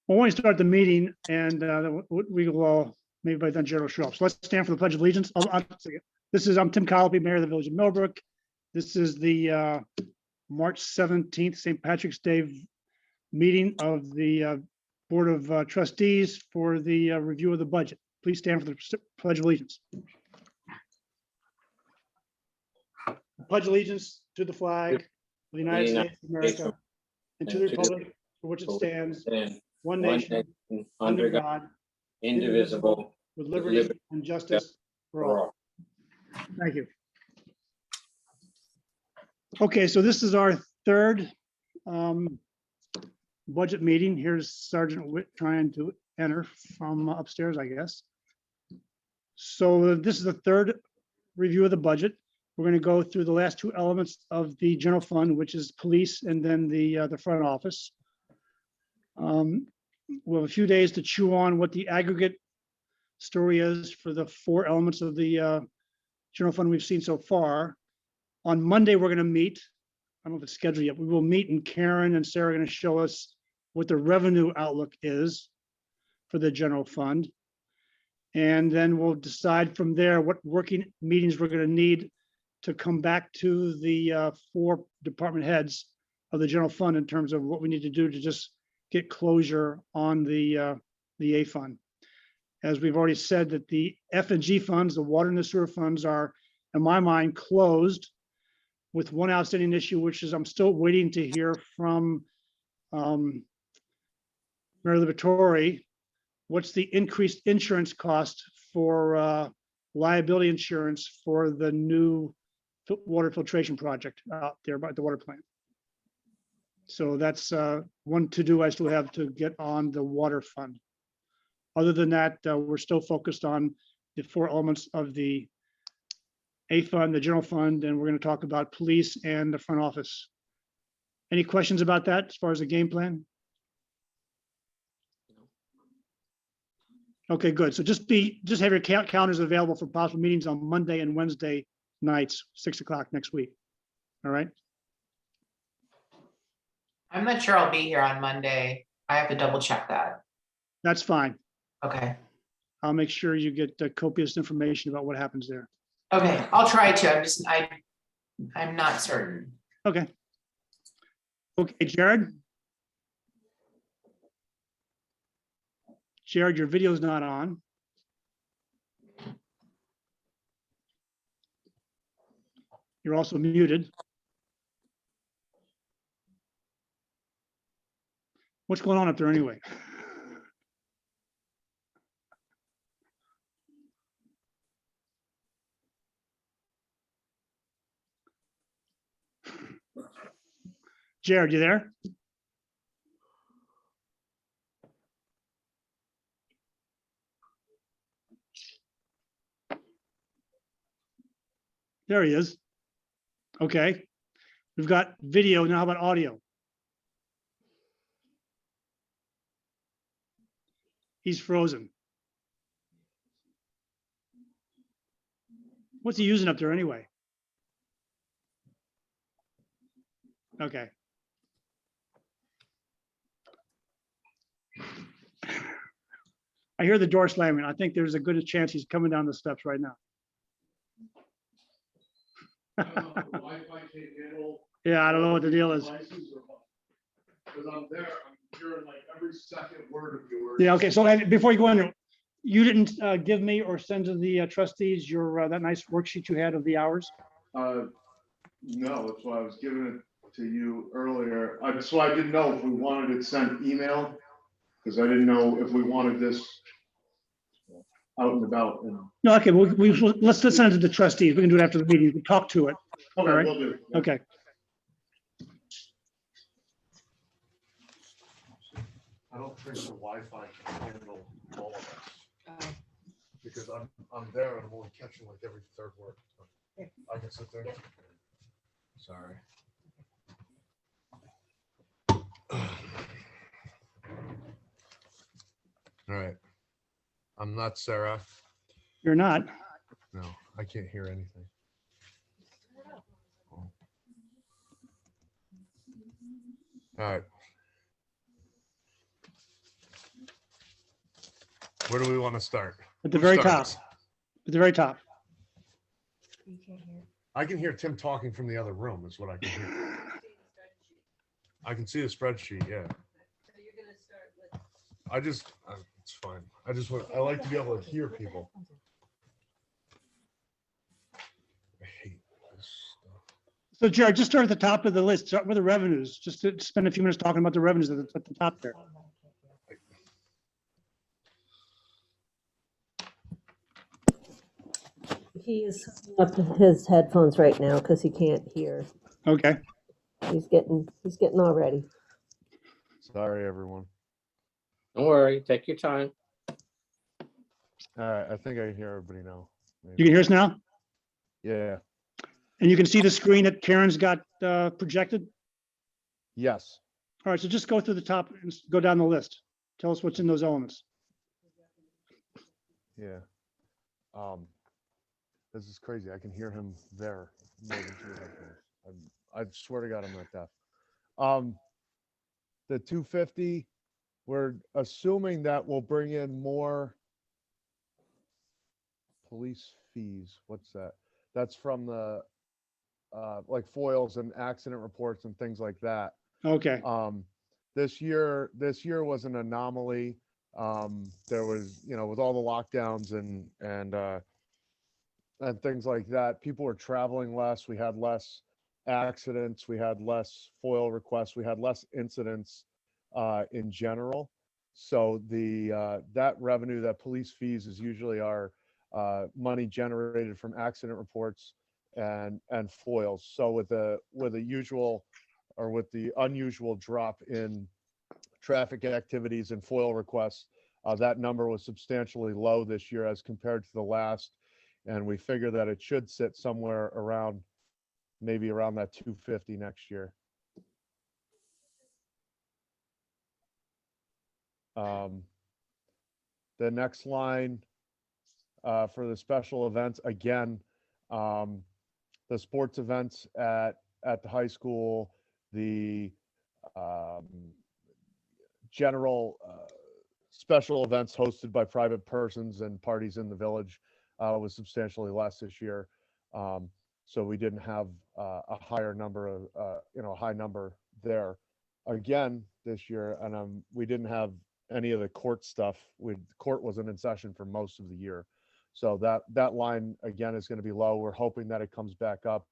Well, when we start the meeting, and we will maybe by then Gerald will show up. So let's stand for the Pledge of Allegiance. I'm Tim Colby, Mayor of the Village of Millbrook. This is the March 17th, St. Patrick's Day meeting of the Board of Trustees for the review of the budget. Please stand for the Pledge of Allegiance. Pledge allegiance to the flag of the United States of America and to the republic for which it stands, one nation, under God, indivisible, with liberty and justice for all. Thank you. Okay, so this is our third budget meeting. Here's Sergeant Witt trying to enter from upstairs, I guess. So this is the third review of the budget. We're going to go through the last two elements of the general fund, which is police and then the front office. We'll have a few days to chew on what the aggregate story is for the four elements of the general fund we've seen so far. On Monday, we're going to meet. I don't know if it's scheduled yet. We will meet, and Karen and Sarah are going to show us what the revenue outlook is for the general fund. And then we'll decide from there what working meetings we're going to need to come back to the four department heads of the general fund in terms of what we need to do to just get closure on the A fund. As we've already said, that the F and G funds, the water and the sewer funds, are, in my mind, closed, with one outstanding issue, which is I'm still waiting to hear from Mary Liberatore. What's the increased insurance cost for liability insurance for the new water filtration project out there by the water plant? So that's one to do I still have to get on the water fund. Other than that, we're still focused on the four elements of the A fund, the general fund, and we're going to talk about police and the front office. Any questions about that as far as the game plan? Okay, good. So just have your calendars available for possible meetings on Monday and Wednesday nights, 6 o'clock next week. All right. I'm not sure I'll be here on Monday. I have to double check that. That's fine. Okay. I'll make sure you get copious information about what happens there. Okay, I'll try to. I'm not certain. Okay. Okay, Jared. Jared, your video's not on. You're also muted. What's going on up there anyway? Jared, you there? There he is. Okay. We've got video. Now how about audio? He's frozen. What's he using up there anyway? Okay. I hear the door slamming. I think there's a good chance he's coming down the steps right now. Yeah, I don't know what the deal is. Because I'm there, I'm hearing like every second word of yours. Yeah, okay, so before you go in there, you didn't give me or send to the trustees your that nice worksheet you had of the hours? No, that's why I was giving it to you earlier. So I didn't know if we wanted it sent email, because I didn't know if we wanted this out and about. No, okay, let's send it to the trustees. We can do it after the meeting. We talk to it. Okay, All right. we'll do. Okay. I don't think the Wi-Fi can handle all of us. Because I'm there and I'm only catching like every third word. I can sit there. Sorry. All right. I'm not Sarah. You're not. No, I can't hear anything. All right. Where do we want to start? At the Who very top, starts? at the very top. I can hear Tim talking from the other room is what I can hear. I can see the spreadsheet, yeah. It's fine. I like to be able to hear people. I hate this stuff. So Jared, just start at the top of the list, start with the revenues, just to spend a few minutes talking about the revenues at the top there. He is hooking up his headphones right now because he can't hear. Okay, He's getting all ready. Sorry, everyone. Don't worry, take your time. All right, I think I can hear everybody now. you can hear us now? Yeah. And you can see the screen that Karen's got projected? Yes. All right, so just go through the top and go down the list. Tell us what's in those elements. Yeah. This is crazy. I can hear him there more than through headphones. I swear to God, I'm not deaf. The 250, we're assuming that we'll bring in more police fees. What's that? That's from the like foils and accident reports and things like that. Okay, This year was an anomaly. There was, with all the lockdowns and things like that, people were traveling less. We had less accidents. We had less foil requests. We had less incidents in general. So that revenue, that police fees, is usually our money generated from accident reports and foils. So with the usual or with the unusual drop in traffic activities and foil requests, that number was substantially low this year as compared to the last. And we figure that it should sit somewhere around, maybe around that 250 next year. The next line for the special events, again, the sports events at the high school, the general special events hosted by private persons and parties in the village was substantially less this year. So we didn't have a higher number of, a high number there again this year. And we didn't have any of the court stuff. Court wasn't in session for most of the year. So that line again is going to be low. We're hoping that it comes back up.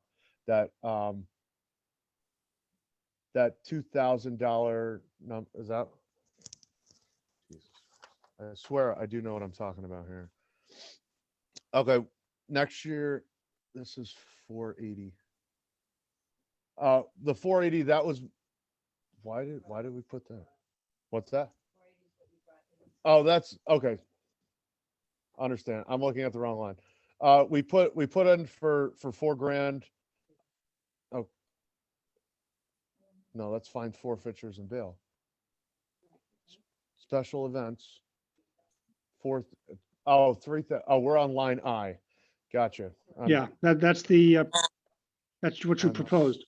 That $2,000 number is that. Jesus. I swear I do know what I'm talking about here. Okay, next year, this is 480. The 480, that was, why did we put that? What's that? Oh, that's okay. Understand. I'm looking at the wrong line. We put in for $4,000. Oh, no, that's fine. Forfeitures and bail. Special events. We're on line I. Gotcha. yeah, that's the, that's what you proposed.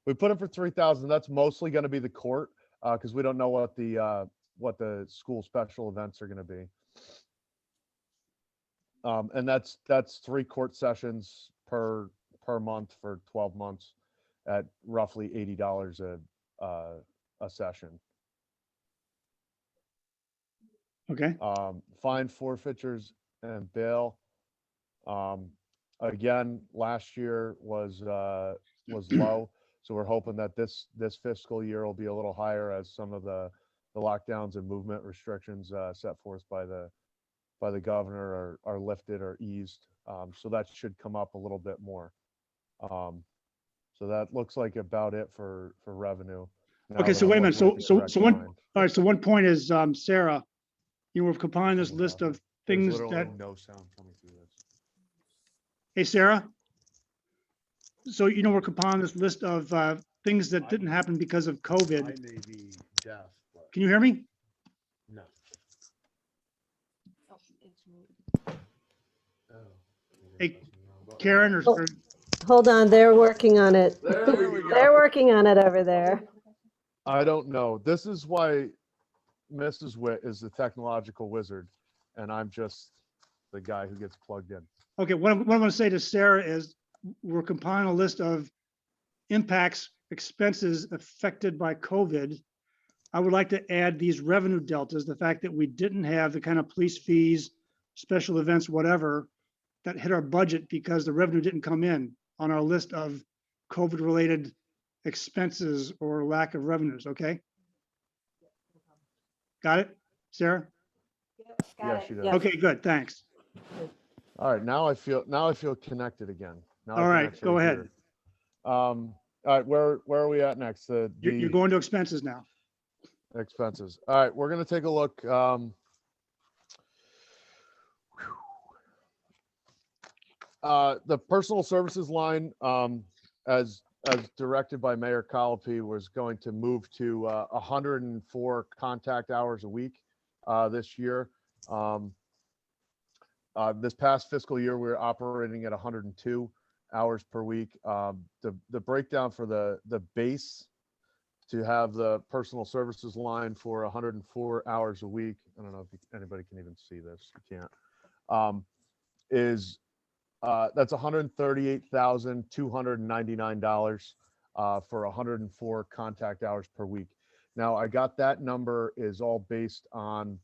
We put in for 3,000. That's mostly going to be the court because we don't know what the school special events are going to be. And that's 3 court sessions per month for 12 months at roughly $80 a session. Okay, Fine, forfeitures and bail. Again, last year was low, so we're hoping that this fiscal year will be a little higher as some of the lockdowns and movement restrictions set forth by the governor are lifted or eased. So that should come up a little bit more. So that looks like about it for revenue. Now okay, that so I'm wait a minute, looking at the correct one, line. all right, so one point is, Sarah, you were compiling this list of There's things literally that, no sound coming through this. hey, Sarah? So, we're compiling this list of things that didn't happen because of COVID. I may be deaf, but Can you hear me? no. Hey, Karen or, Oh. Hold on, they're working on it. There we go. They're working on it over there. I don't know. This is why Mrs. Witt is the technological wizard, and I'm just the guy who gets plugged in. Okay, what I'm gonna say to Sarah is, we're compiling a list of impacts, expenses affected by COVID. I would like to add these revenue deltas, the fact that we didn't have the kind of police fees, special events, whatever, that hit our budget because the revenue didn't come in on our list of COVID-related expenses or lack of revenues, okay? Got it, Sarah? Yeah, she does. Yep. Okay, good, thanks. All right, now I feel connected again. Now I All can right, actually go ahead. hear. All right, where are we at next? You're going to expenses now. Expenses. All right, we're gonna take a look. The personal services line, as directed by Mayor Colopy, was going to move to 104 contact hours a week this year. This past fiscal year, we were operating at 102 hours per week. The breakdown for the base to have the personal services line for 104 hours a week. I don't know if anybody can even see this. You can't. That's $138,299 for 104 contact hours per week. Now, I got that number is all based on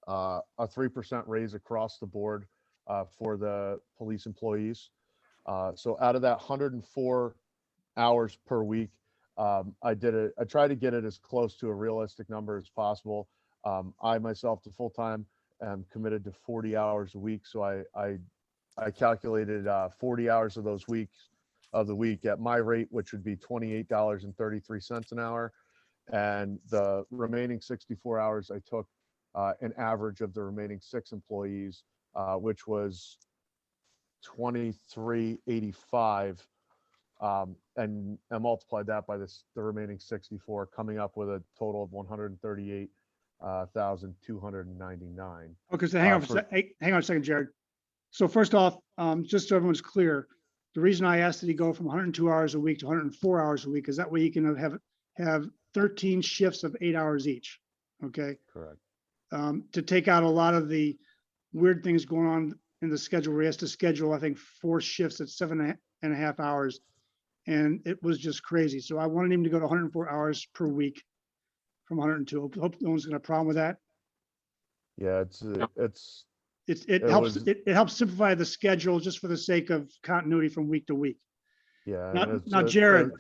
a 3% raise across the board for the police employees. So out of that 104 hours per week, I tried to get it as close to a realistic number as possible. I myself, the full-time, am committed to 40 hours a week. So I calculated 40 hours of the week at my rate, which would be $28.33 an hour. And the remaining 64 hours, I took an average of the remaining 6 employees, which was $23.85. And I multiplied that by the remaining 64, coming up with a total of $138,299. Okay, so hang on, hang on a second, Jared. So first off, just so everyone's clear, the reason I asked that he go from 102 hours a week to 104 hours a week is that way he can have 13 shifts of 8 hours each. Okay. Correct. To take out a lot of the weird things going on in the schedule where he has to schedule, I think, 4 shifts at 7.5 hours. And it was just crazy. So I wanted him to go to 104 hours per week from 102. Hope no one's gonna have a problem with that. Yeah, It helps simplify the schedule just for the sake of continuity from week to week. yeah. Now, Jared,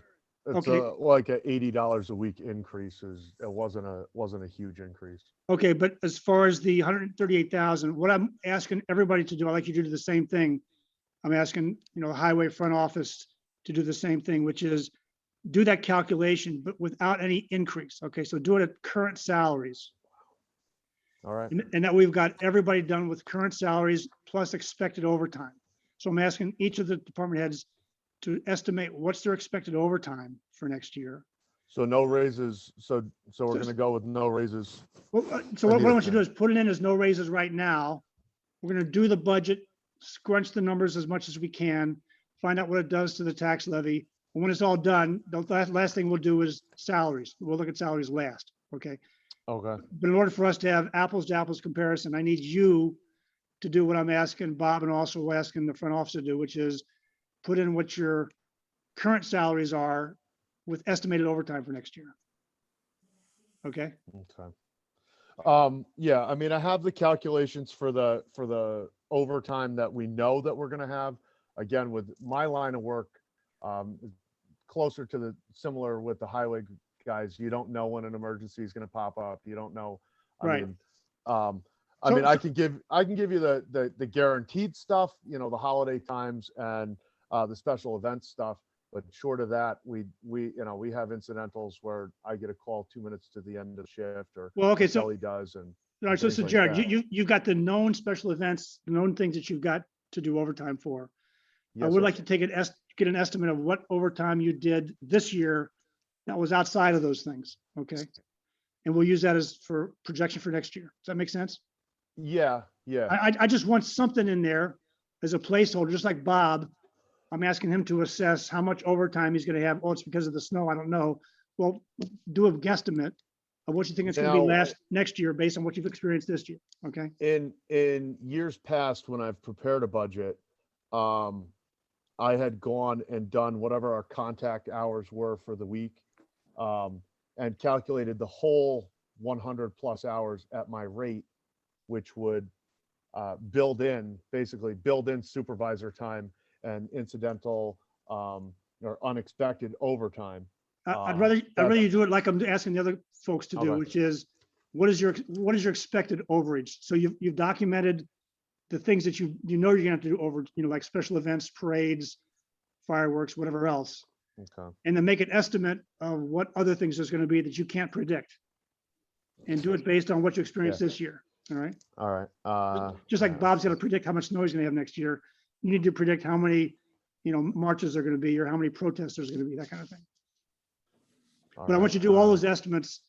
it's okay. like a $80 a week increase. It wasn't a huge increase. Okay, but as far as the 138,000, what I'm asking everybody to do, I'd like you to do the same thing. I'm asking, highway front office to do the same thing, which is do that calculation, but without any increase. Okay, so do it at current salaries. All right. And that we've got everybody done with current salaries plus expected overtime. So I'm asking each of the department heads to estimate what's their expected overtime for next year. So no raises. So we're going to go with no raises. Well, so what I want you to do is put it in as no raises right now. We're going to do the budget, scrunch the numbers as much as we can, find out what it does to the tax levy. And when it's all done, the last thing we'll do is salaries. We'll look at salaries last, okay? Okay. But in order for us to have apples to apples comparison, I need you to do what I'm asking Bob and also asking the front office to do, which is put in what your current salaries are with estimated overtime for next year. Okay. Okay. Yeah, I mean, I have the calculations for the overtime that we know that we're going to have. Again, with my line of work, closer to the similar with the highway guys, you don't know when an emergency is going to pop up. You don't know. Right. I can give you the guaranteed stuff, the holiday times and the special events stuff. But short of that, we have incidentals where I get a call 2 minutes to the end of the shift, or Well, okay, so Kelly does, and all right, so things like Jared, that. you've got the known special events, the known things that you've got to do overtime for. I Yes, would sir. like to get an estimate of what overtime you did this year that was outside of those things, okay? And we'll use that as for projection for next year. Does that make sense? Yeah. I just want something in there as a placeholder, just like Bob. I'm asking him to assess how much overtime he's gonna have. Oh, it's because of the snow, I don't know. Well, do a guesstimate of what you think it's gonna be Now- next year based on what you've experienced this year, okay? In years past, when I've prepared a budget, I had gone and done whatever our contact hours were for the week, and calculated the whole 100+ hours at my rate, which would basically build in supervisor time and incidental or unexpected overtime. I'd rather you do it like I'm asking the other folks to do, Okay. which is, what is your expected overage? So you've documented the things that you know you're gonna have to do over, like special events, parades, fireworks, whatever else. Okay. And then make an estimate of what other things there's gonna be that you can't predict. And do it based on what you experienced this year, all right? All right. Just like Bob's gonna predict how much snow he's gonna have next year, you need to predict how many, marches are gonna be, or how many protests there's gonna be, that kind of thing. But I want you to do all those estimates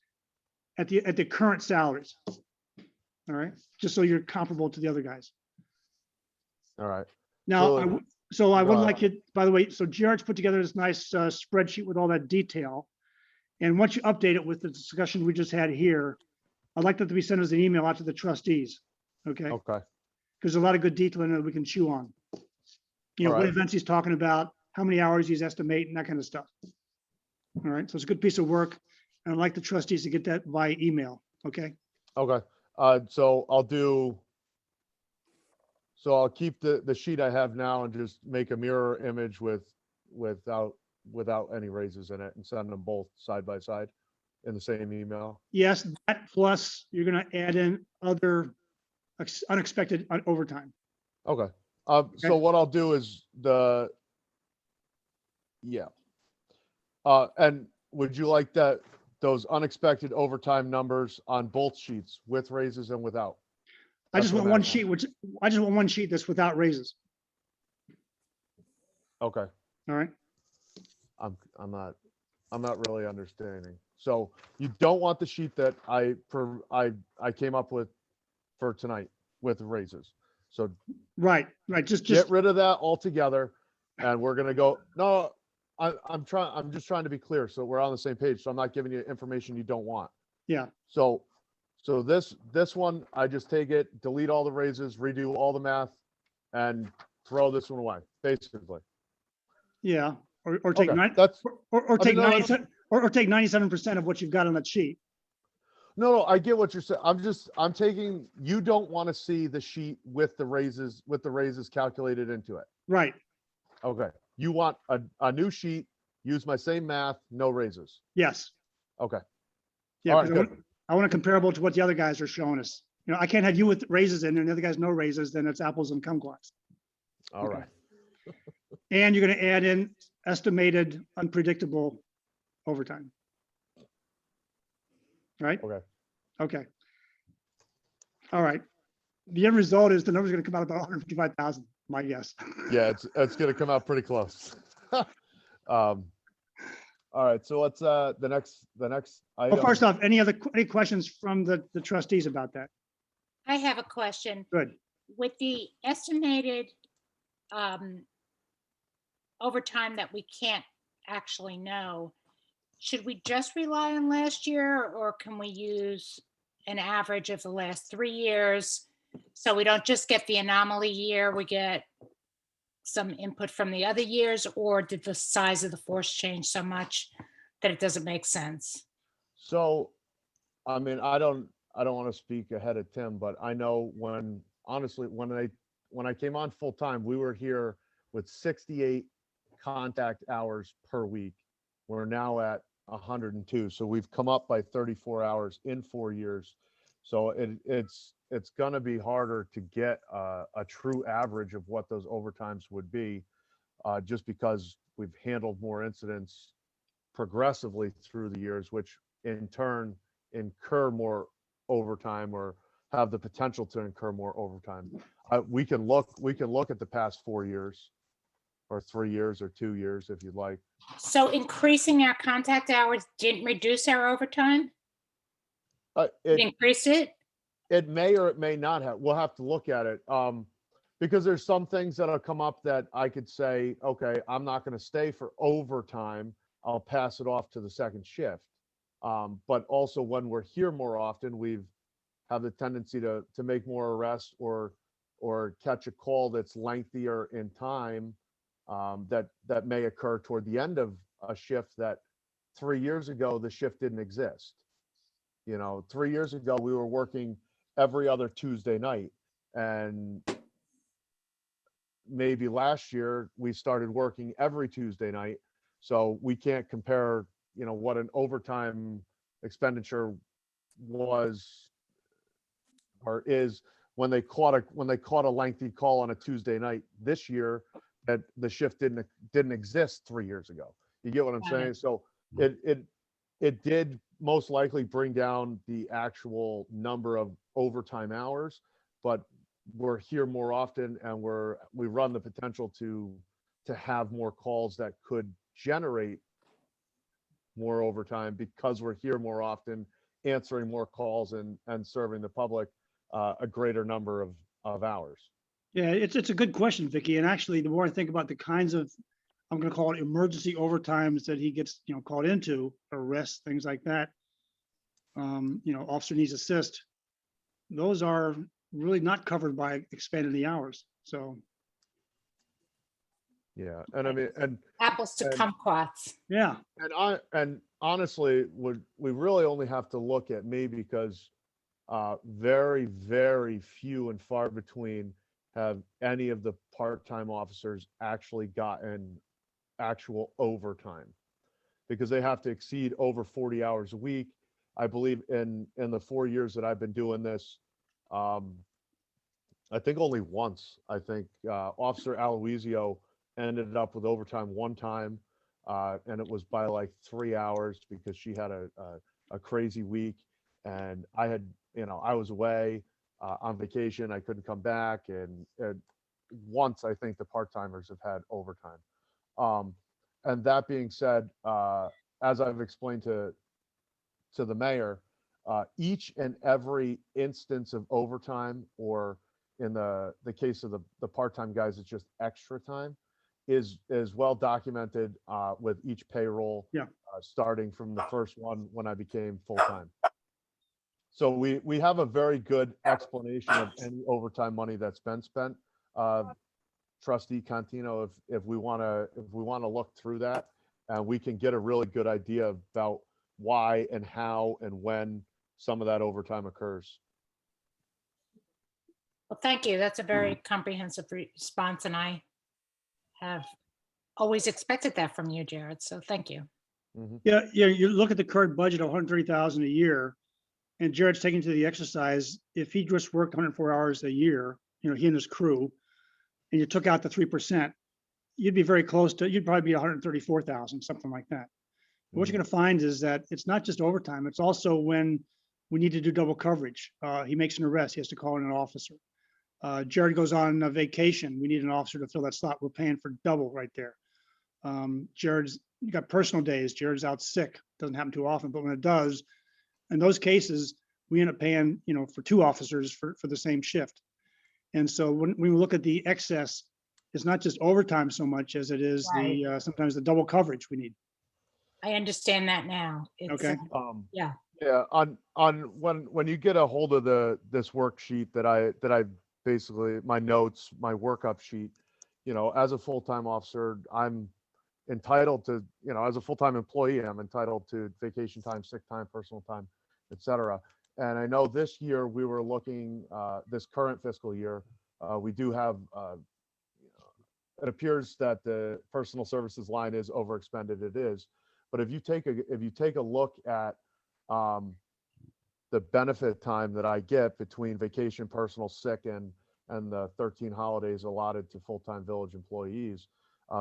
at the current salaries. All right, just so you're comparable to the other guys. All right. Now, so I would Right. like it, by the way, so Jared's put together this nice spreadsheet with all that detail. And once you update it with the discussion we just had here, I'd like that to be sent as an email out to the trustees, okay? Okay. Because there's a lot of good detail in it we can chew on. What Alright. events he's talking about, how many hours he's estimating, that kind of stuff. All right, so it's a good piece of work, and I'd like the trustees to get that via email, okay? Okay. So I'll keep the sheet I have now and just make a mirror image without any raises in it and send them both side by side in the same email. Yes, that plus you're gonna add in other unexpected overtime. Okay. So what I'll do is and would you like those unexpected overtime numbers on both sheets with raises and without? I just That's what want I'm one asking. sheet, I just want one sheet that's without raises, Okay. all right? I'm not really understanding. So you don't want the sheet that I came up with for tonight with raises. So Right, just, get rid of that altogether, and we're gonna go. No, I'm just trying to be clear, so we're on the same page. So I'm not giving you information you don't want. yeah, So this one, I just take it, delete all the raises, redo all the math, and throw this one away, basically. yeah, or take Okay, that's or take no, no. 97, or take 97% of what you've got on that sheet. no, I get what you're saying. I'm taking, you don't want to see the sheet with the raises calculated into it. Right, Okay. You want a new sheet, use my same math, no raises. yes. Okay. Yeah, All right, 'cause I want it comparable to what the other guys are showing us. I can't have you with raises in and the other guys no raises, then it's apples and kumquats. All Okay. right. And you're gonna add in estimated unpredictable overtime. Right? Okay. Okay. All right. The end result is the number's gonna come out about 155,000, my guess. Yeah, it's gonna come out pretty close. All right, so what's the next Well, item? first off, any questions from the trustees about that? I have a question. Good. With the estimated overtime that we can't actually know, should we just rely on last year, or can we use an average of the last 3 years? So we don't just get the anomaly year, we get some input from the other years, or did the size of the force change so much that it doesn't make sense? So, I mean, I don't want to speak ahead of Tim, but I know honestly, when I came on full time, we were here with 68 contact hours per week. We're now at 102. So we've come up by 34 hours in 4 years. So it's going to be harder to get a true average of what those overtimes would be, just because we've handled more incidents progressively through the years, which in turn incur more overtime or have the potential to incur more overtime. We can look at the past 4 years or 3 years or 2 years if you'd like. So increasing our contact hours didn't reduce our overtime? It increased it? It may or it may not have. We'll have to look at it. Because there's some things that'll come up that I could say, okay, I'm not going to stay for overtime. I'll pass it off to the second shift. But also when we're here more often, we've have the tendency to make more arrests or catch a call that's lengthier in time, that may occur toward the end of a shift that 3 years ago the shift didn't exist. 3 years ago we were working every other Tuesday night, and maybe last year we started working every Tuesday night. So we can't compare, what an overtime expenditure was or is when they caught a lengthy call on a Tuesday night this year that the shift didn't exist 3 years ago. You get what I'm Got saying? it. So it did most likely bring down the actual number of overtime hours, but we're here more often, and we run the potential to have more calls that could generate more overtime because we're here more often, answering more calls and serving the public a greater number of hours. Yeah, it's a good question, Vicky. And actually, the more I think about the kinds of, I'm gonna call it emergency overtimes that he gets, called into, arrests, things like that. Officer needs assist. Those are really not covered by expanding the hours. So, Yeah, and I mean, Apples to And- kumquats. yeah, and honestly, we really only have to look at me because very, very few and far between have any of the part-time officers actually gotten actual overtime, because they have to exceed over 40 hours a week. I believe in the 4 years that I've been doing this, I think only once, Officer Aloisio ended up with overtime one time, and it was by like 3 hours because she had a crazy week, and I was away on vacation. I couldn't come back, and once I think the part-timers have had overtime. And that being said, as I've explained to the mayor, each and every instance of overtime, or in the case of the part-time guys, it's just extra time, is well documented with each payroll. Yeah. Starting from the first one when I became full-time. So we have a very good explanation of any overtime money that's been spent. Trustee Contino, if we want to look through that, we can get a really good idea about why and how and when some of that overtime occurs. Well, thank you. That's a very comprehensive response, and I have always expected that from you, Jared. So thank you. yeah. You look at the current budget of 130,000 a year, and Jared's taking to the exercise. If he just worked 104 hours a year, he and his crew, and you took out the 3%, you'd be very close to. You'd probably be 134,000, something like that. What you're going to find is that it's not just overtime. It's also when we need to do double coverage. He makes an arrest. He has to call in an officer. Jared goes on a vacation. We need an officer to fill that slot. We're paying for double right there. Jared's got personal days. Jared's out sick. Doesn't happen too often, but when it does, in those cases, we end up paying, for two officers for the same shift. And so when we look at the excess, it's not just overtime so much as it is the sometimes the double coverage we need. I understand that now. It's, Okay. yeah. Yeah, on when you get a hold of this worksheet that I basically, my notes, my workup sheet, as a full-time officer, I'm entitled to, as a full-time employee, I'm entitled to vacation time, sick time, personal time, etc. And I know this year we were looking, this current fiscal year, we do have, it appears that the personal services line is overexpended. It is, but if you take a look at the benefit time that I get between vacation, personal, sick, and the 13 holidays allotted to full-time village employees,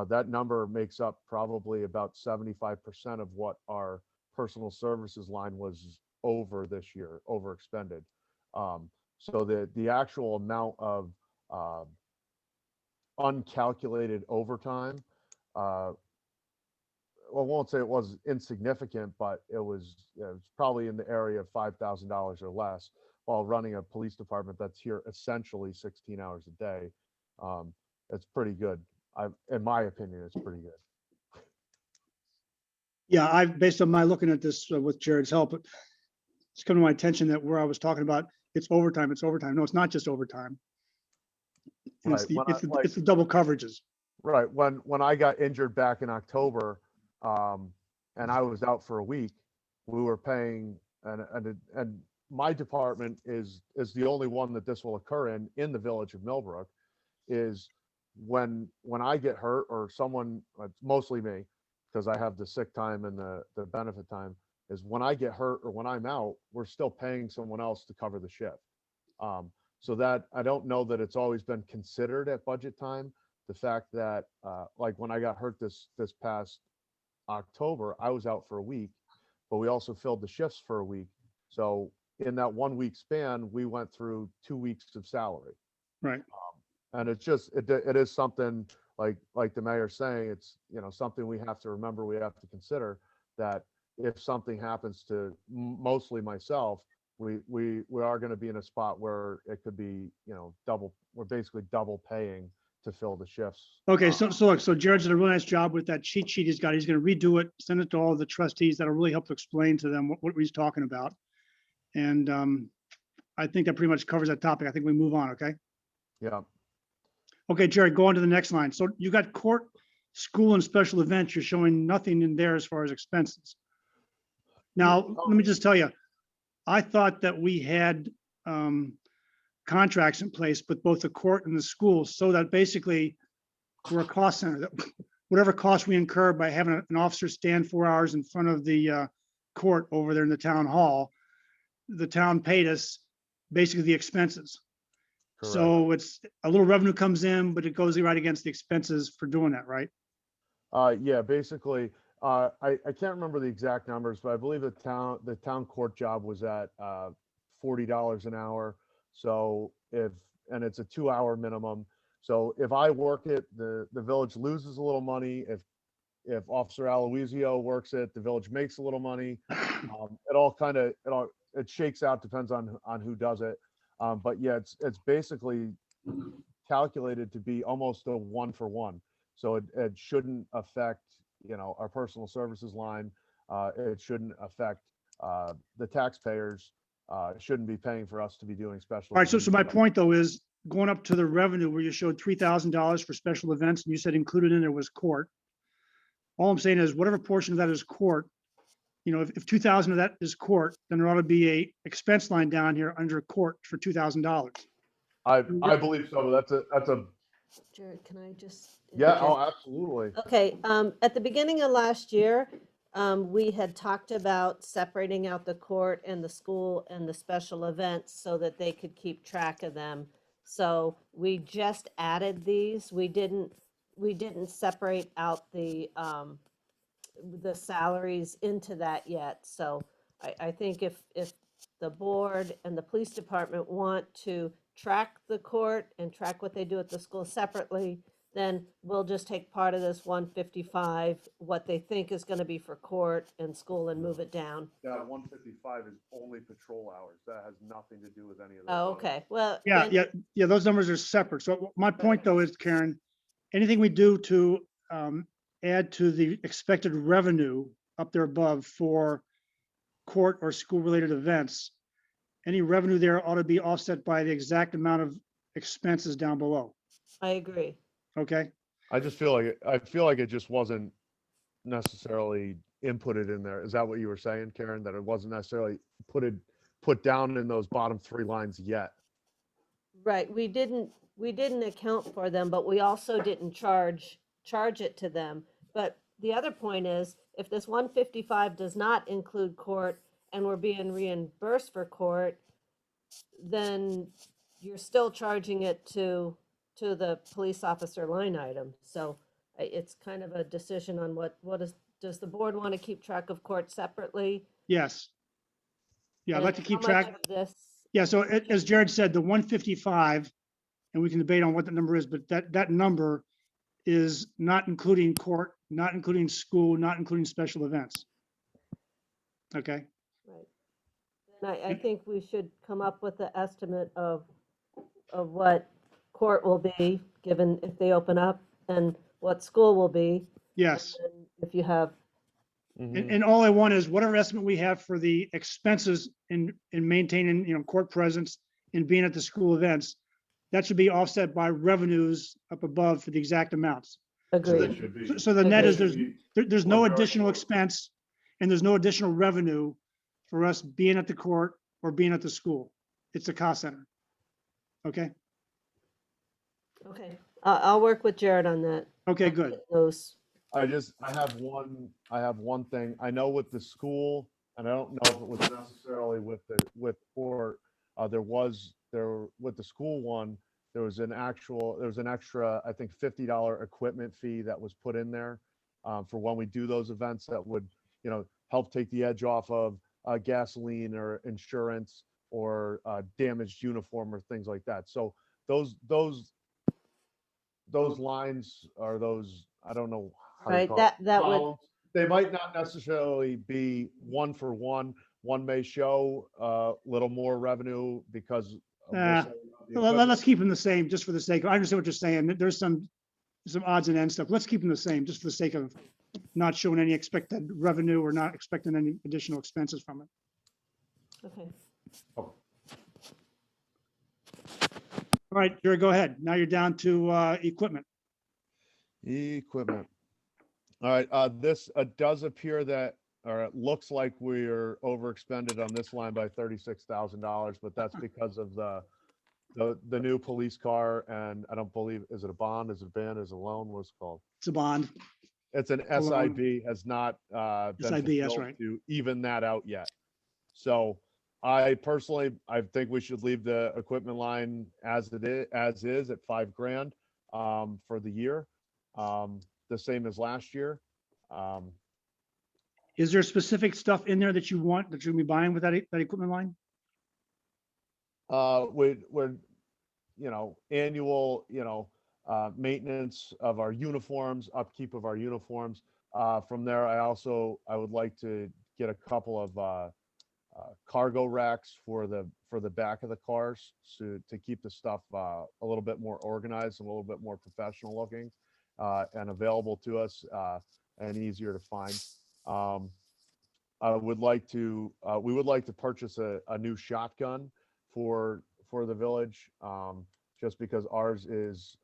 that number makes up probably about 75% of what our personal services line was over this year, overexpended. So the actual amount of uncalculated overtime, well, I won't say it was insignificant, but it was probably in the area of $5,000 or less, while running a police department that's here essentially 16 hours a day. It's pretty good. In my opinion, it's pretty good. Yeah, based on my looking at this with Jared's help, it's come to my attention that where I was talking about, it's overtime. No, it's not just overtime. And Right, when it's the double coverages. Right, when I got injured back in October, and I was out for a week, we were paying, and my department is the only one that this will occur in the village of Millbrook, is when I get hurt or someone, it's mostly me, because I have the sick time and the benefit time, is when I get hurt or when I'm out, we're still paying someone else to cover the shift. So that, I don't know that it's always been considered at budget time. The fact that, like when I got hurt this past October, I was out for a week, but we also filled the shifts for a week. So in that 1 week span, we went through 2 weeks of salary. Right. And it's just, it is something like the mayor's saying, it's, something we have to remember, we have to consider that if something happens to mostly myself, we are going to be in a spot where it could be, we're basically double paying to fill the shifts. Okay, so look, so Jared's did a really nice job with that cheat sheet he's got. He's gonna redo it, send it to all the trustees. That'll really help explain to them what he's talking about. And I think that pretty much covers that topic. I think we move on, okay? Yeah. Okay, Jared, go on to the next line. So you got court, school, and special events. You're showing nothing in there as far as expenses. Now, let me just tell you, I thought that we had contracts in place with both the court and the school, so that basically we're a cost center, that whatever cost we incur by having an officer stand 4 hours in front of the court over there in the town hall, the town paid us basically the expenses. Correct. So it's a little revenue comes in, but it goes right against the expenses for doing that, right? Yeah, basically, I can't remember the exact numbers, but I believe the town court job was at $40 an hour. So and it's a 2 hour minimum. So if I work it, the village loses a little money. If Officer Aloisio works it, the village makes a little money. It shakes out, depends on who does it. But yeah, it's basically calculated to be almost a 1-for-1. So it shouldn't affect, our personal services line. It shouldn't affect the taxpayers. Shouldn't be paying for us to be doing special. All right, so my point though is going up to the revenue where you showed $3,000 for special events and you said included in there was court. All I'm saying is whatever portion of that is court, if 2,000 of that is court, then there ought to be a expense line down here under court for $2,000. I believe so. That's a Jared, can I just? yeah. interject? Oh, absolutely. Okay, at the beginning of last year, we had talked about separating out the court and the school and the special events so that they could keep track of them. So we just added these. We didn't separate out the salaries into that yet. So I think if the board and the police department want to track the court and track what they do at the school separately, then we'll just take part of this 155, what they think is gonna be for court and school, and move it down. That 155 is only patrol hours. That has nothing to do with any of those. Oh, okay, well. Yeah, then- yeah, those numbers are separate. So my point though is, Karen, anything we do to add to the expected revenue up there above for court or school-related events, any revenue there ought to be offset by the exact amount of expenses down below, I agree. okay? I feel like it just wasn't necessarily inputted in there. Is that what you were saying, Karen? That it wasn't necessarily put down in those bottom 3 lines yet? Right, we didn't account for them, but we also didn't charge it to them. But the other point is, if this 155 does not include court and we're being reimbursed for court, then you're still charging it to the police officer line item. So it's kind of a decision on does the board want to keep track of court separately? Yes. Yeah, I'd like to And keep how much track. of this? Yeah, so as Jared said, the 155, and we can debate on what the number is, but that number is not including court, not including school, not including special events. Okay, Right. And I think we should come up with the estimate of what court will be, given if they open up, and what school will be. yes, And if you have Mhm. And all I want is whatever estimate we have for the expenses in maintaining, court presence and being at the school events, that should be offset by revenues up above for the exact amounts. So Agreed. It should be. So the net is Agreed. there's no Well, additional expense and there's no additional revenue for us being at the court or being at the school. It's a cost center. Okay, Okay, I'll work with Jared on that. okay, good. Those, I have one thing. I know with the school, and I don't know if it was necessarily with court, with the school one, there was an extra, I think, $50 equipment fee that was put in there for when we do those events that would, help take the edge off of gasoline or insurance or damaged uniform or things like that. So those lines are those, I don't know how to right, call it, that would, columns. They might not necessarily be one for one. One may show a little more revenue because of Uh, this, the Let's equipment. keep them the same, just for the sake of, I understand what you're saying. There's some odds and ends stuff. Let's keep them the same, just for the sake of not showing any expected revenue or not expecting any additional expenses from it. okay. All right, Jerry, go ahead. Now you're down to equipment. Equipment. All right, this does appear that, or it looks like we're overexpended on this line by $36,000, but that's because of the new police car, and I don't believe, is it a bond, is it a ban, is it a loan, what's it called? It's a bond. It's an a loan. SIB, has not been SIB, that's fulfilled right. to even that out yet. So I personally, I think we should leave the equipment line as is at $5,000 for the year. The same as last year. Is there specific stuff in there that you want, that you're gonna be buying with that equipment line? We're, annual, maintenance of our uniforms, upkeep of our uniforms. From there, I would like to get a couple of cargo racks for the back of the cars to keep the stuff a little bit more organized and a little bit more professional looking and available to us and easier to find. We would like to purchase a new shotgun for the village, just because ours is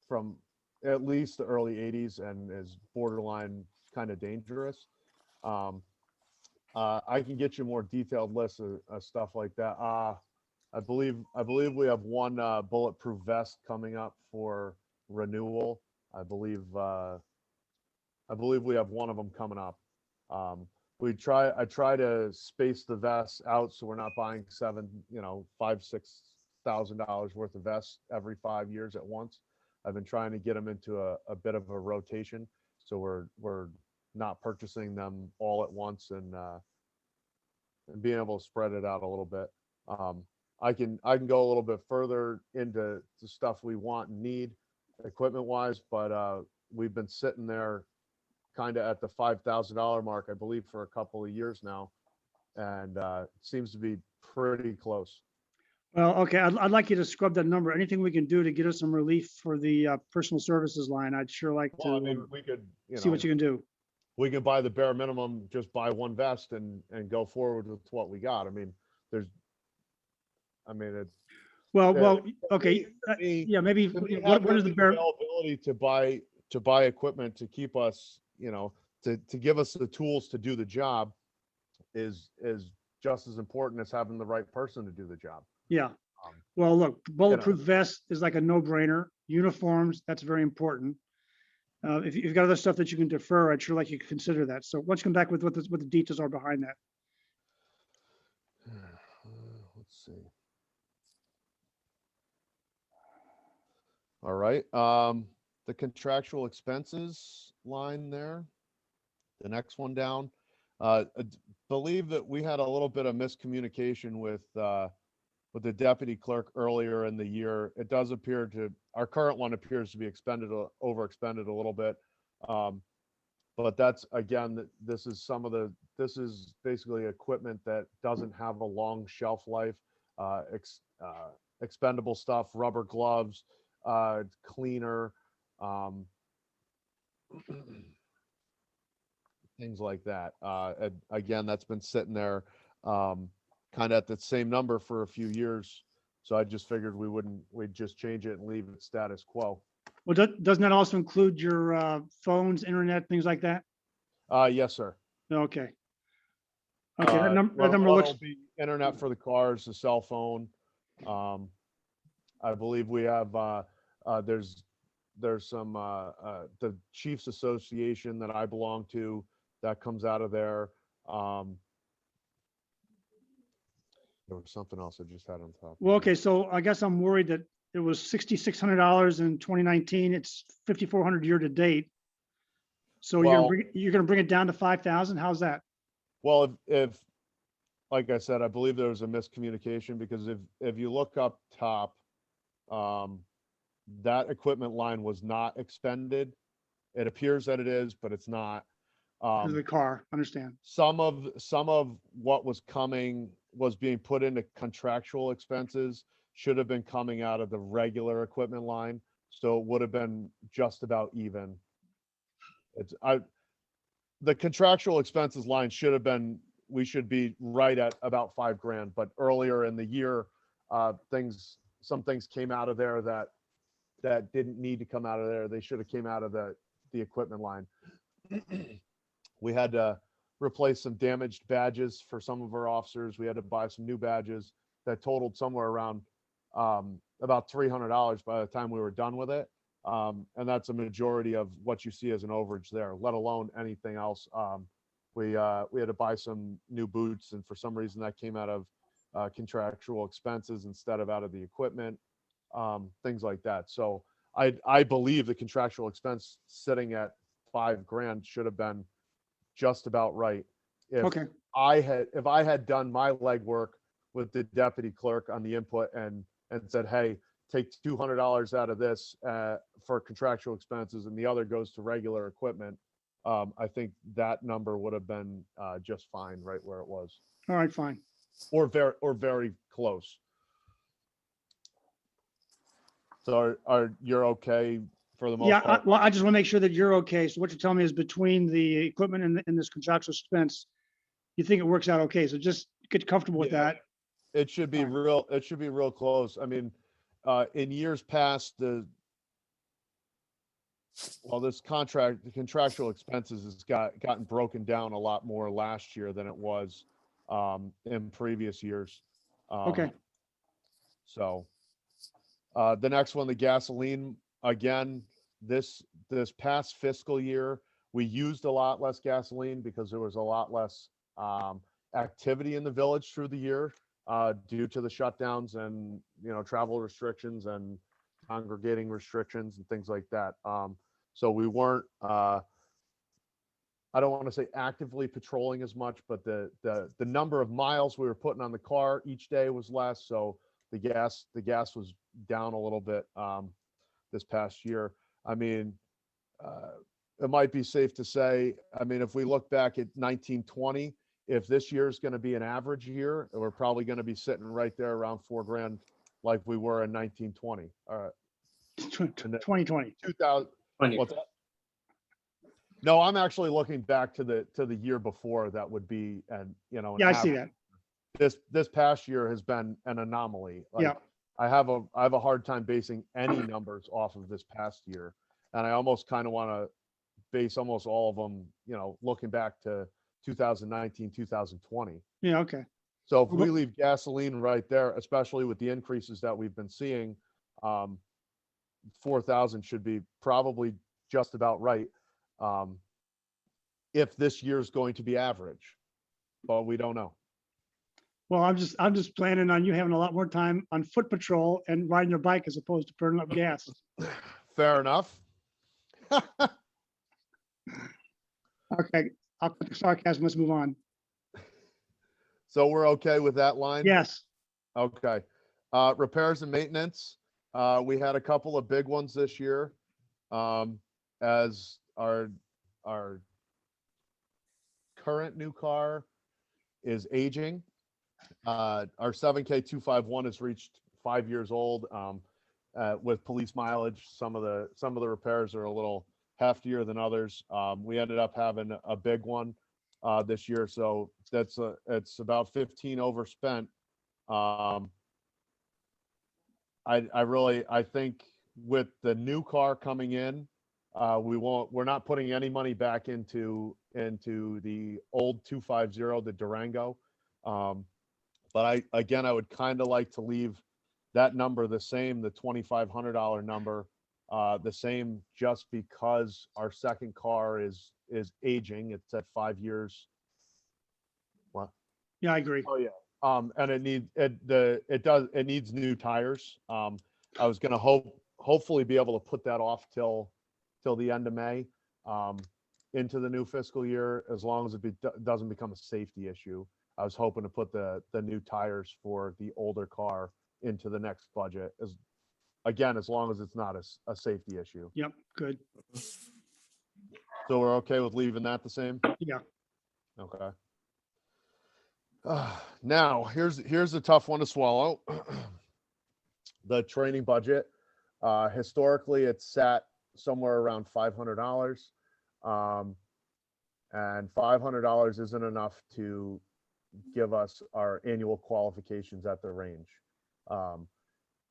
from at least the early 80s and is borderline kind of dangerous. I can get you a more detailed list of stuff like that. I believe we have one bulletproof vest coming up for renewal. I believe we have one of them coming up. I try to space the vests out so we're not buying $5,000-$6,000 worth of vests every 5 years at once. I've been trying to get them into a bit of a rotation, so we're not purchasing them all at once and being able to spread it out a little bit. I can go a little bit further into the stuff we want and need equipment wise, but we've been sitting there kind of at the $5,000 mark, I believe, for a couple of years now, and it seems to be pretty close. Well, okay, I'd like you to scrub that number. Anything we can do to get us some relief for the personal services line, I'd sure like Well, I to mean, we could, see what you can do. we can buy the bare minimum, just buy one vest and go forward with what we got. I mean, it's. Well, Yeah, okay, to me- yeah, maybe, to me, what is the having bare, availability to buy equipment to keep us, to give us the tools to do the job is just as important as having the right person to do the job. yeah. Um, Well, look, bulletproof vest is like a no-brainer. Uniforms, that's very important. If you've got other stuff that you can defer, I'd sure like you to consider that. So once you come back with what the details are behind that. Let's see. All right, the contractual expenses line there, the next one down. I believe that we had a little bit of miscommunication with the deputy clerk earlier in the year. It does appear our current one appears to be overexpended a little bit. But that's, again, this is basically equipment that doesn't have a long shelf life, expendable stuff, rubber gloves, cleaner, things like that. And again, that's been sitting there, kind of at the same number for a few years. So I just figured we'd just change it and leave it status quo. Well, doesn't that also include your phones, internet, things like that? Yes, sir. Okay. Okay, that number Well, looks, it'll be internet for the cars, the cell phone. I believe we have, there's some, the Chiefs Association that I belong to, that comes out of there. There was something else I just had on top. of well, my okay, so I guess I'm worried that it was $6,600 in 2019. It's 5,400 year to date. So Well- you're gonna bring it down to 5,000? How's that? Well, if, like I said, I believe there was a miscommunication, because if you look up top, that equipment line was not expended. It appears that it is, but it's not. For the car, understand? Some of what was coming was being put into contractual expenses, should have been coming out of the regular equipment line. So it would have been just about even. The contractual expenses line should have been, we should be right at about $5,000, but earlier in the year, some things came out of there that didn't need to come out of there. They should have came out of the equipment line. We had to replace some damaged badges for some of our officers. We had to buy some new badges that totaled somewhere around about $300 by the time we were done with it. And that's a majority of what you see as an overage there, let alone anything else. We had to buy some new boots, and for some reason that came out of contractual expenses instead of out of the equipment, things like that. So I believe the contractual expense sitting at $5,000 should have been just about right. If Okay, I had done my legwork with the deputy clerk on the input and said, hey, take $200 out of this for contractual expenses and the other goes to regular equipment, I think that number would have been just fine right where it was, all right, fine. or very close. So you're okay for the most Yeah, part? well, I just want to make sure that you're okay. So what you're telling me is between the equipment and this contractual expense, you think it works out okay. So just get comfortable with Yeah. that. It should be Fine. real close. I mean, in years past, the contractual expenses has gotten broken down a lot more last year than it was in previous years. Okay, So the next one, the gasoline, again, this past fiscal year, we used a lot less gasoline because there was a lot less activity in the village through the year due to the shutdowns and, travel restrictions and congregating restrictions and things like that. So we weren't, I don't want to say actively patrolling as much, but the number of miles we were putting on the car each day was less. So the gas was down a little bit this past year. I mean, it might be safe to say, I mean, if we look back at 1920, if this year is going to be an average year, we're probably going to be sitting right there around $4,000 like we were in 1920. 2020. 2000. What's that? No, I'm actually looking back to the year before. That would be, an Yeah, I see average. that. This past year has been an anomaly. Like, Yeah. I have a hard time basing any numbers off of this past year, and I almost kind of want to base almost all of them, looking back to 2019, 2020. Yeah, okay. So if we leave gasoline right there, especially with the increases that we've been seeing, 4,000 should be probably just about right. If this year is going to be average, but we don't know. Well, I'm just planning on you having a lot more time on foot patrol and riding your bike as opposed to burning up gas. Fair enough. Okay, I'll cut the sarcasm. Let's move on. So we're okay with that line? Yes, Okay. Repairs and maintenance. We had a couple of big ones this year. As our current new car is aging. Our 7K 251 has reached 5 years old. With police mileage, some of the repairs are a little heftier than others. We ended up having a big one this year, so it's about 15 overspent. I think with the new car coming in, we're not putting any money back into the old 250, the Durango. But I would kind of like to leave that number the same, the $2,500 number, the same, just because our second car is aging. It's at 5 years. What? Yeah, I agree. Oh yeah. And it needs new tires. I was gonna hopefully be able to put that off till the end of May, into the new fiscal year, as long as it doesn't become a safety issue. I was hoping to put the new tires for the older car into the next budget, as long as it's not a safety issue. Yep, good. So we're okay with leaving that the same? Yeah. Okay. Now, here's a tough one to swallow. The training budget. Historically, it's sat somewhere around $500. And $500 isn't enough to give us our annual qualifications at the range.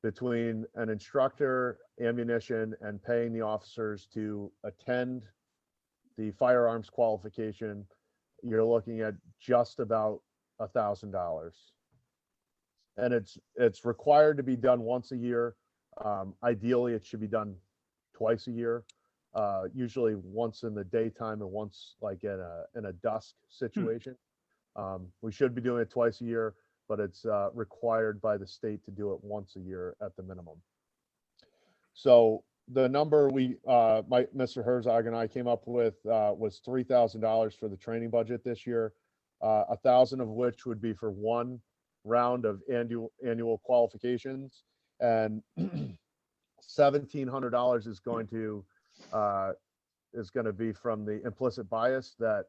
Between an instructor, ammunition, and paying the officers to attend the firearms qualification, you're looking at just about $1,000. And it's required to be done once a year. Ideally, it should be done twice a year. Usually once in the daytime and once like in a dusk situation. We should be doing it twice a year, but it's required by the state to do it once a year at the minimum. So the number Mr. Herzog and I came up with was $3,000 for the training budget this year. 1,000 of which would be for one round of annual qualifications, and $1,700 is going to be from the implicit bias that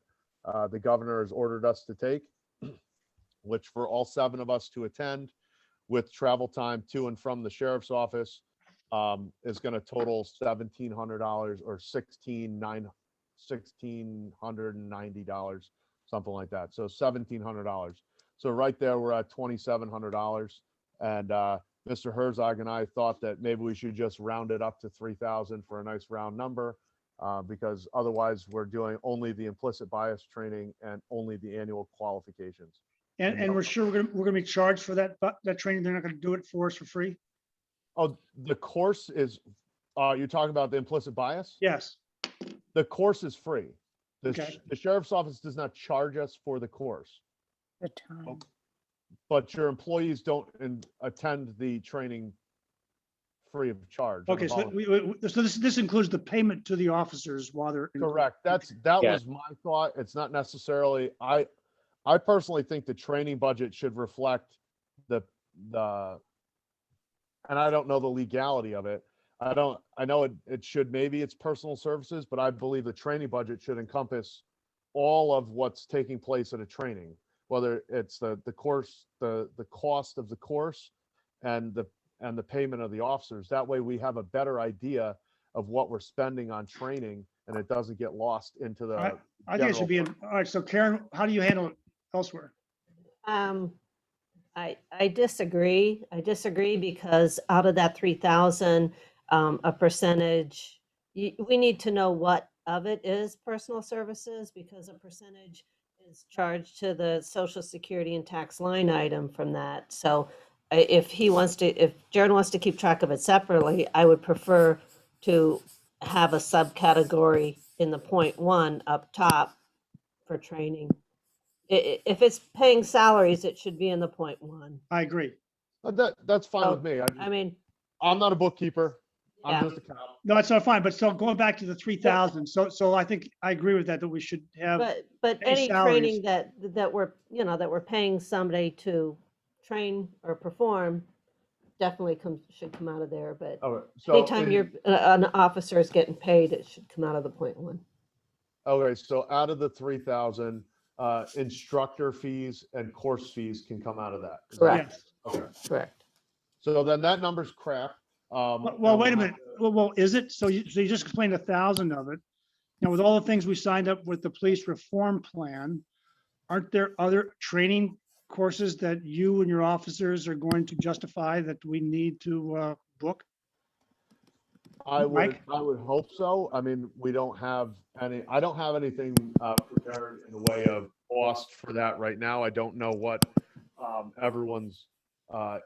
the governor has ordered us to take, which for all 7 of us to attend, with travel time to and from the sheriff's office, is going to total $1,700 or $1,690, something like that. So $1,700. So right there, we're at $2,700. And Mr. Herzog and I thought that maybe we should just round it up to 3,000 for a nice round number, because otherwise we're doing only the implicit bias training and only the annual qualifications. And we're sure we're gonna be charged for that training. They're not gonna do it for us for free? Oh, the course is, you're talking about the implicit bias? Yes. The course is free. Okay. The sheriff's office does not charge us for the course, The time. but your employees don't attend the training free of charge. Okay, so this includes the payment to the officers while they're. Correct. That Yeah. was my thought. It's not necessarily, I personally think the training budget should reflect the, and I don't know the legality of it. I know it should, maybe it's personal services, but I believe the training budget should encompass all of what's taking place at a training, whether it's the course, the cost of the course and the payment of the officers. That way we have a better idea of what we're spending on training, and it doesn't get lost into the. I think it should be all right. So Karen, how do you handle it elsewhere? I disagree. I disagree because out of that 3,000, a percentage, we need to know what of it is personal services, because a percentage is charged to the Social Security and tax line item from that. So if Jared wants to keep track of it separately, I would prefer to have a subcategory in the 0.1 up top for training. If it's paying salaries, it should be in the 0.1. I agree. That's fine So, with me. I mean, I'm not a bookkeeper. Yeah. I'm just a cop. No, it's not fine, but so going back to the 3,000, so I think I agree with that we should have, but pay any salaries. training that we're paying somebody to train or perform definitely should come out of there. But All right. So anytime an officer is getting paid, it should come out of the 0.1. okay, so out of the 3,000, instructor fees and course fees can come out of that. Correct. yes, Okay. Correct. So then that number's crap. Well, wait a minute. Well, is it? So you just explained 1,000 of it. Now, with all the things we signed up with the police reform plan, aren't there other training courses that you and your officers are going to justify that we need to book? I Mike? would hope so. I mean, we don't have I don't have anything prepared in the way of cost for that right now. I don't know what everyone's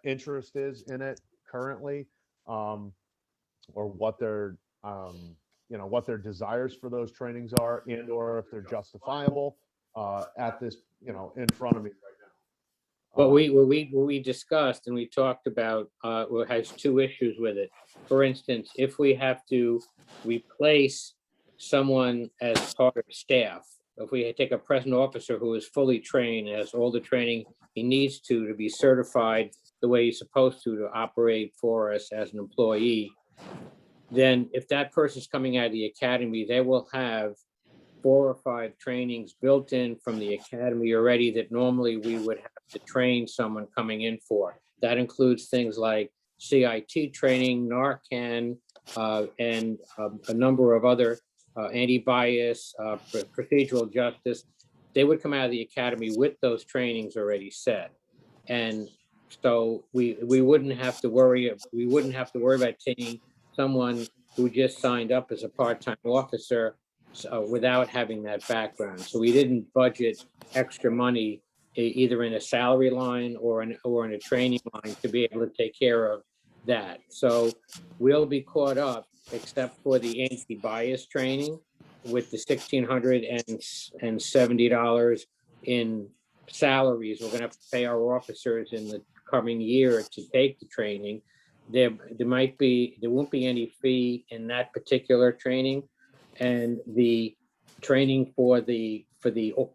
interest is in it currently, or what their what their desires for those trainings are, and or if they're justifiable at this, in front of me right now. What we discussed and we talked about, has two issues with it. For instance, if we have to replace someone as part of staff, if we take a present officer who is fully trained, has all the training he needs to be certified the way he's supposed to operate for us as an employee, then if that person's coming out of the academy, they will have 4 or 5 trainings built in from the academy already that normally we would have to train someone coming in for. That includes things like CIT training, Narcan, and a number of other anti-bias, procedural justice. They would come out of the academy with those trainings already set. And so we wouldn't have to worry about taking someone who just signed up as a part-time officer without having that background. So we didn't budget extra money either in a salary line or in a training line to be able to take care of that. So we'll be caught up, except for the anti-bias training with the $1,670 in salaries. We're gonna have to pay our officers in the coming year to take the training. There won't be any fee in that particular training. And the training for the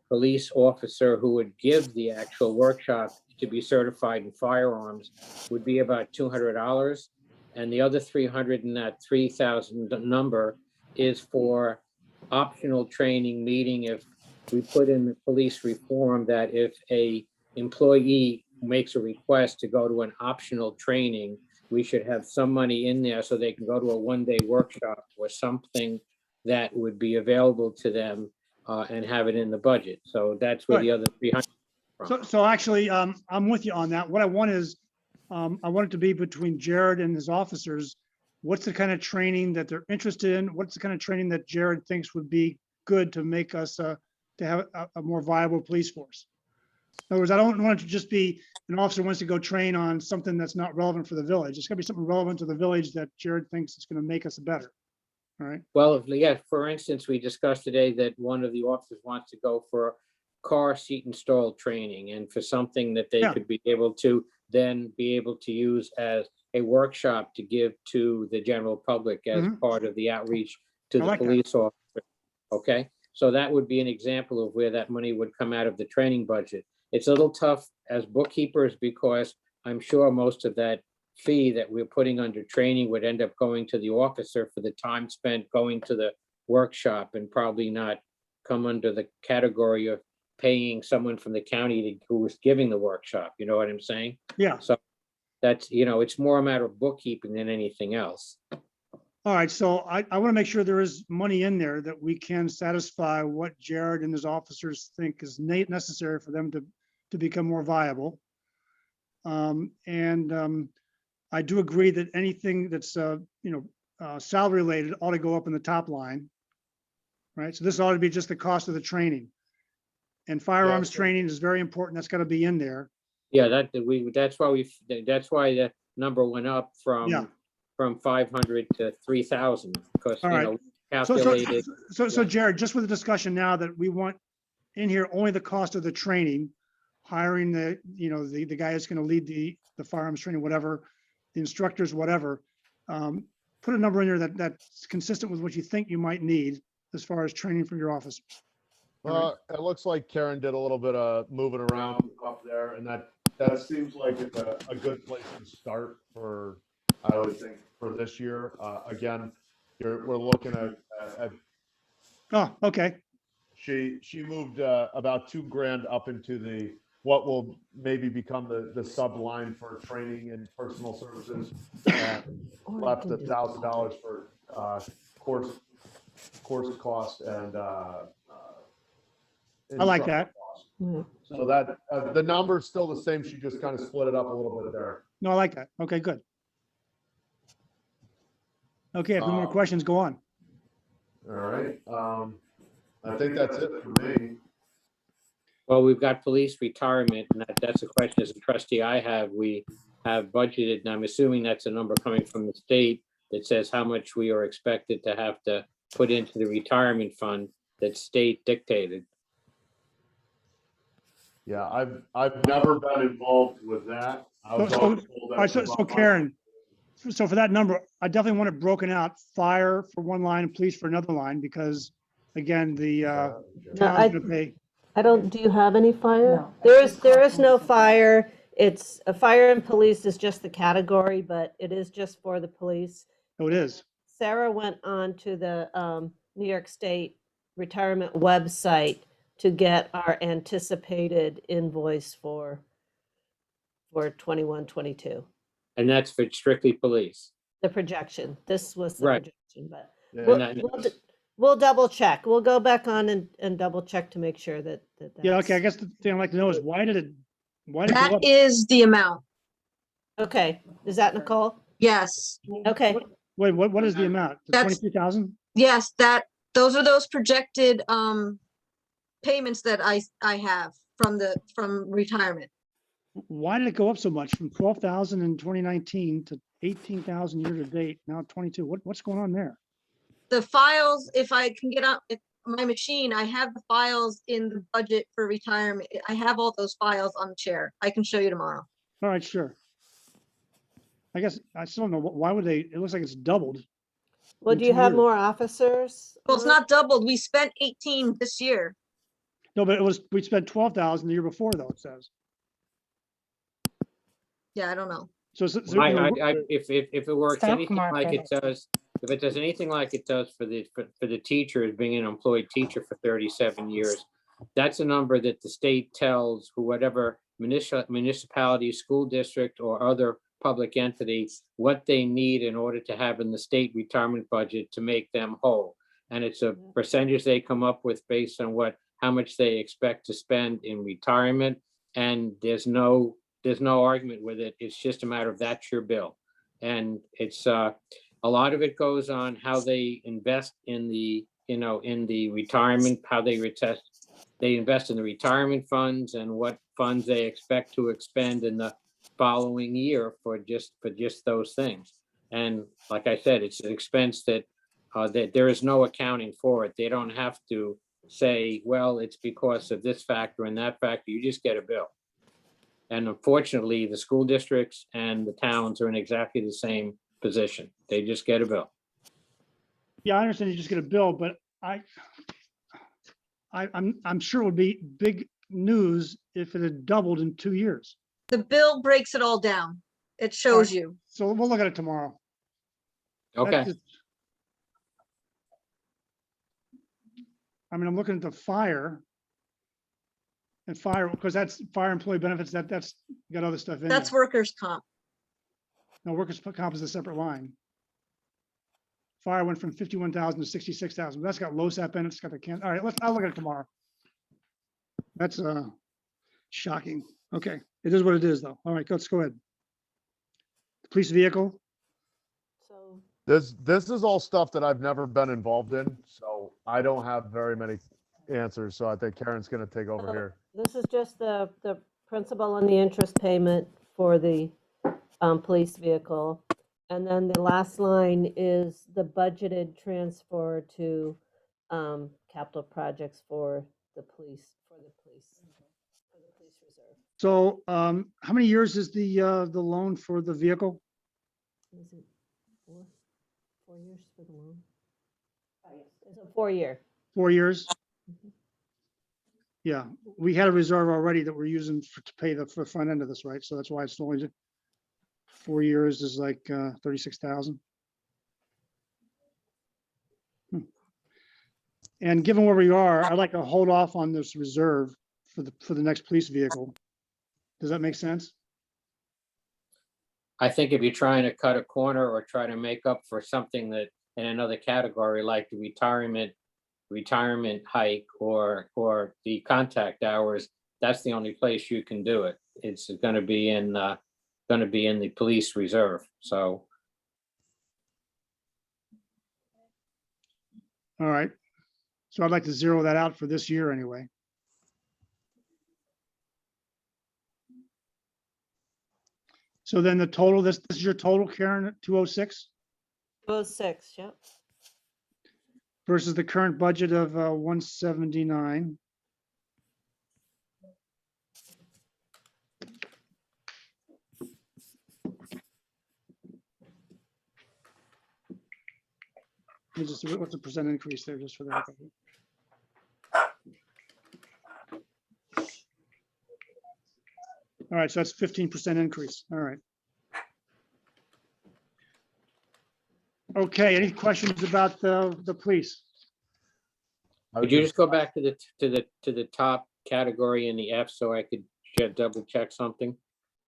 police officer who would give the actual workshop to be certified in firearms would be about $200. And the other 300 in that 3,000 number is for optional training, meaning if we put in the police reform that if a employee makes a request to go to an optional training, we should have some money in there so they can go to a one-day workshop or something that would be available to them and have it in the budget. So that's where the other 300. So actually, I'm with you on that. What I want is, I want it to be between Jared and his officers. What's the kind of training that they're interested in? What's the kind of training that Jared thinks would be good to make us, to have a more viable police force? In other words, I don't want it to just be an officer wants to go train on something that's not relevant for the village. It's gotta be something relevant to the village that Jared thinks is gonna make us better. All right. Well, yeah, for instance, we discussed today that one of the officers wants to go for car seat install training and for something that they Yeah. could be able to then be able to use as a workshop to give to the general public as Mhm. part of the outreach to I the like that. police officer. Okay, so that would be an example of where that money would come out of the training budget. It's a little tough as bookkeepers because I'm sure most of that fee that we're putting under training would end up going to the officer for the time spent going to the workshop and probably not come under the category of paying someone from the county who was giving the workshop. You know what I'm saying? Yeah. So that's, it's more a matter of bookkeeping than anything else. All right. So I want to make sure there is money in there that we can satisfy what Jared and his officers think is necessary for them to become more viable. I do agree that anything that's, salary related ought to go up in the top line. Right? So this ought to be just the cost of the training. And firearms so- training is very important. That's got to be in there. Yeah, that's why the number went up Yeah. from 500 to 3,000 because, All right. calculated. So yeah. Jared, just with the discussion now that we want in here only the cost of the training, hiring the guy that's going to lead the firearms training, whatever, the instructors, whatever. Put a number in there that's consistent with what you think you might need as far as training for your officers. It looks like Karen did a little bit of moving around up there, and that seems like it's a good place to start for, I would think, for this year. Again, we're looking at Oh, okay. she moved about $2,000 up into the what will maybe become the sub line for training and personal services, and Or you left can do $1,000 for course cost and I like instructor that. costs. Right. So that the number's still the same. She just kind of split it up a little bit there. No, I like that. Okay, good. Okay, if no more Um, questions, go on. All right. I think that's it for me. Well, we've got police retirement, and that's a question as a trustee I have. We have budgeted, and I'm assuming that's a number coming from the state that says how much we are expected to have to put into the retirement fund that state dictated. Yeah, I've never been involved with that. I was So- always so- told All that right, it so, was so about my- Karen, so for that number, I definitely want it broken out, fire for one line and police for another line, because again, the No, town's gonna pay. I don't, do you have any fire? No. There is no fire. It's, a fire and police is just the category, but it is just for the police. Oh, it is. Sarah went on to the New York State retirement website to get our anticipated invoice for 21, 22. And that's for strictly police. The projection. This was the Right. projection, but Yeah, we'll, And we'll double check. We'll go back on and double check to make sure that. Yeah, okay, I that's- guess the thing I'd like to know is why did it go up? That is the amount. Okay, is that Nicole? Yes, Okay, Wait, what is the amount? The That's- 22,000? yes, those are those projected payments that I have from retirement. Why did it go up so much from 12,000 in 2019 to 18,000 year to date, now 22? What's going on there? The files, if I can get up my machine, I have the files in the budget for retirement. I have all those files on the chair. I can show you tomorrow. All right, sure. I guess I still don't know, why would they, it looks like it's doubled. well, In do you 2 have years. more officers? Well, it's on it? not doubled. We spent 18 this year. No, but we spent 12,000 the year before though, it says. Yeah, I don't know. So, you know, if it works Stock anything like it market. does, if it does anything like it does for the teachers, being an employed teacher for 37 years, that's a number that the state tells whatever municipality, school district, or other public entity what they need in order to have in the state retirement budget to make them whole. And it's a percentage they come up with based on how much they expect to spend in retirement. And there's no argument with it. It's just a matter of that's your bill. And it's a lot of it goes on how they invest in the retirement, how they invest in the retirement funds and what funds they expect to expend in the following year for just those things. And like I said, it's an expense that there is no accounting for it. They don't have to say, well, it's because of this factor and that factor. You just get a bill. And unfortunately, the school districts and the towns are in exactly the same position. They just get a bill. yeah, I understand you just get a bill, but I'm sure it would be big news if it had doubled in 2 years. The bill breaks it all down. It shows you. So we'll look at it tomorrow. That's Okay. just- I mean, I'm looking at the fire. And fire, because that's fire employee benefits, that's got other stuff in That's there. workers' comp. No, workers' comp is a separate line. Fire went from 51,000 to 66,000. That's got LoSAP in it. It's got the can. All right, I'll look at it tomorrow. That's shocking. Okay, it is what it is, though. All right, let's go ahead. Police vehicle. So, This is all stuff that I've never been involved in, so I don't have very many answers. So I think Karen's going to take over here. this is just the principal and the interest payment for the police vehicle. And then the last line is the budgeted transfer to capital projects for the police reserve. So how many years is the loan for the vehicle? Is it 4 years for the loan? It's a 4-year. 4 years? Mhm. Yeah, we had a reserve already that we're using to pay for the front end of this, right? So that's why it's only 4 years is like 36,000. And given where we are, I'd like to hold off on this reserve for the next police vehicle. Does that make sense? I think if you're trying to cut a corner or try to make up for something that in another category, like the retirement hike or the contact hours, that's the only place you can do it. It's gonna be in the police reserve, so. All right. So I'd like to zero that out for this year anyway. So then the total, this is your total, Karen, 206 206, yep. versus the current budget of 179. What's the percent increase there, just for the heck of it? All right, so that's 15% increase. All right. Okay, any questions about the police? Could you just go back to the top category in the F so I could double check something?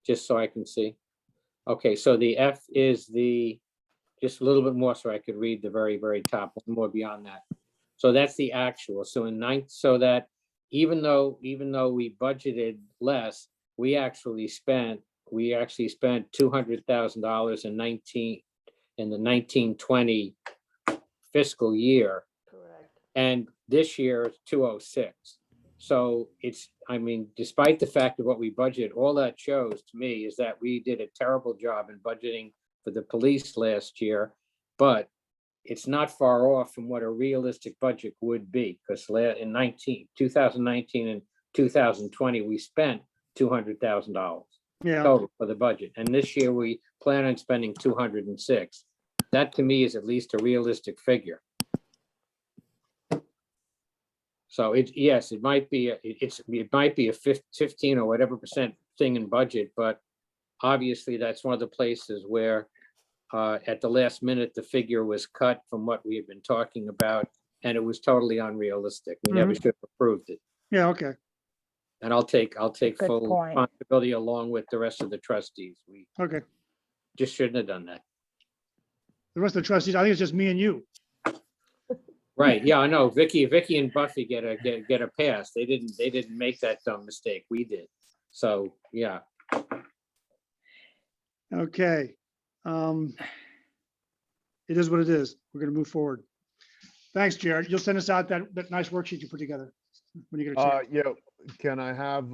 Just so I can see. Okay, so the F is just a little bit more so I could read the very, very top, one more beyond that. So that's the actual. So so that even though we budgeted less, we actually spent $200,000 in the 1920 fiscal year. Correct. And this year it's 206. So despite the fact of what we budget, all that shows to me is that we did a terrible job in budgeting for the police last year, but it's not far off from what a realistic budget would be, because in 2019 and 2020, we spent $200,000 Yeah, total for the budget. And this year we plan on spending 206. That to me is at least a realistic figure. So yes, it might be a 15 or whatever percent thing in budget, but obviously that's one of the places where at the last minute, the figure was cut from what we had been talking about, and it was totally unrealistic. We never should have approved it. yeah, okay. And I'll take Good full point. responsibility along with the rest of the trustees. We Okay. just shouldn't have done that. The rest of the trustees, I think it's just me and you. Right, yeah, I know. Vicky and Buffy get a pass. They didn't make that dumb mistake. We did. So, yeah. Okay. It is what it is. We're gonna move forward. Thanks, Jared. You'll send us out that nice worksheet you put together when you get a chance. Yeah, can I have,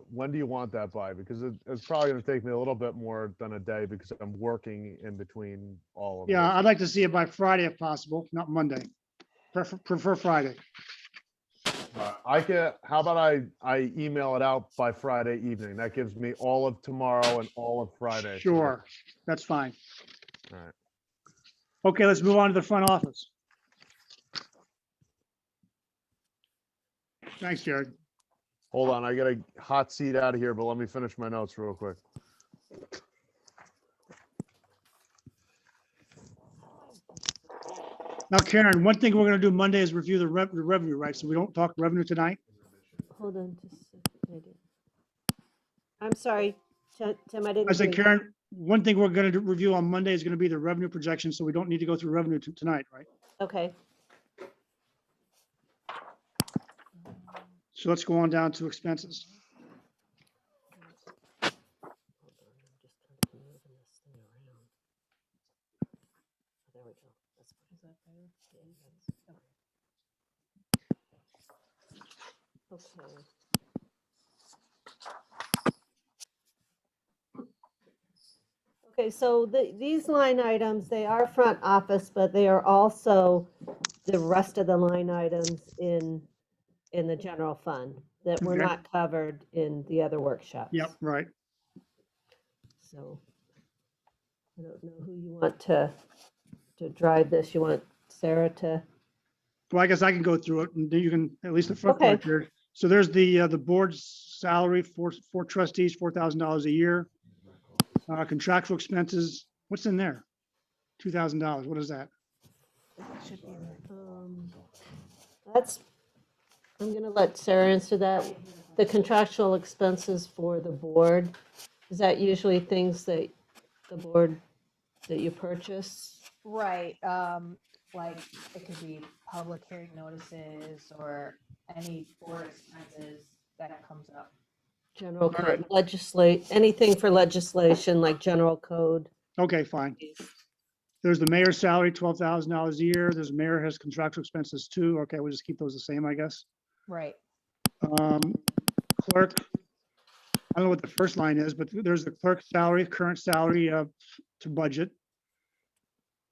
when do you want that by? Because it's probably gonna take me a little bit more than a day because I'm working in between all of Yeah, this. I'd like to see it by Friday if possible, not Monday. Prefer Friday. How about I email it out by Friday evening? That gives me all of tomorrow and all of Friday. Sure, that's fine. All right. Okay, let's move on to the front office. Thanks, Jared. Hold on, I got a hot seat out of here, but let me finish my notes real quick. Now, Karen, one thing we're gonna do Monday is review the revenue, right? So we don't talk revenue tonight? Hold on just a second. I did. I'm sorry, Tim, I didn't. I said, hear you. Karen, one thing we're gonna review on Monday is gonna be the revenue projection, so we don't need to go through revenue tonight, right? Okay, So let's go on down to expenses. okay. Okay, so these line items, they are front office, but they are also the rest of the line items in the general fund that were Okay. not covered in the other workshops. Yep, right. So I don't know who you want to drive this. You want Sarah to? Well, I guess I can go through it and then you can, at least the front Okay. part here. So there's the board's salary for trustees, $4,000 a year. Contractual expenses, what's in there? $2,000, what is that? That's, I'm gonna let Sarah answer that. the contractual expenses for the board, is that usually things that the board, that you purchase? Right, like it could be public hearing notices or any board expenses that comes up. General All right. code, legislate, anything for legislation like general code? Okay, fine. There's the mayor's salary, $12,000 a year. There's mayor has contractual expenses too. Okay, we'll just keep those the same, I guess. Right. Clerk, I don't know what the first line is, but there's the clerk salary, current salary to budget.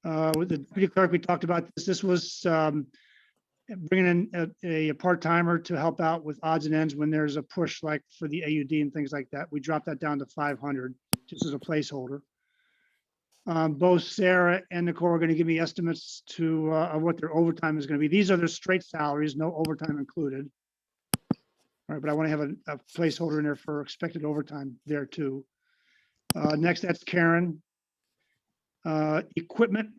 With the deputy clerk, we talked about this. This was bringing in a part-timer to help out with odds and ends when there's a push like for the AUD and things like that. We dropped that down to 500 just as a placeholder. Both Sarah and Nicole are going to give me estimates to of what their overtime is going to be. These are their straight salaries, no overtime included. All right, but I want to have a placeholder in there for expected overtime there too. Next, that's Karen. Equipment.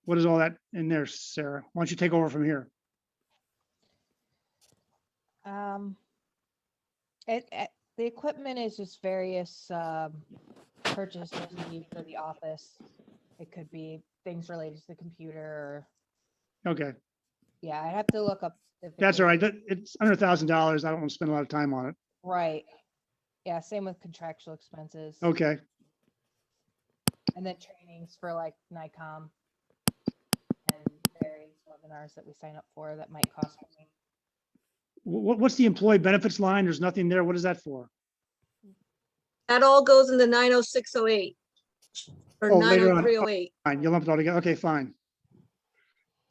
What is all that in there, Sarah? Why don't you take over from here? The equipment is just various purchases we need for the office. It could be things related to the computer or, Okay, yeah, I'd have to look up. if it that's was- all right. It's under $1,000. I don't want to spend a lot of time on it. Right. Yeah, same with contractual expenses. Okay, And then trainings for like NICOM and various webinars that we sign up for that might cost money. what's the employee benefits line? There's nothing there. What is that for? That all goes in the 90608 or Oh, later on. 90308. Fine, you'll lump it all together. Okay, fine.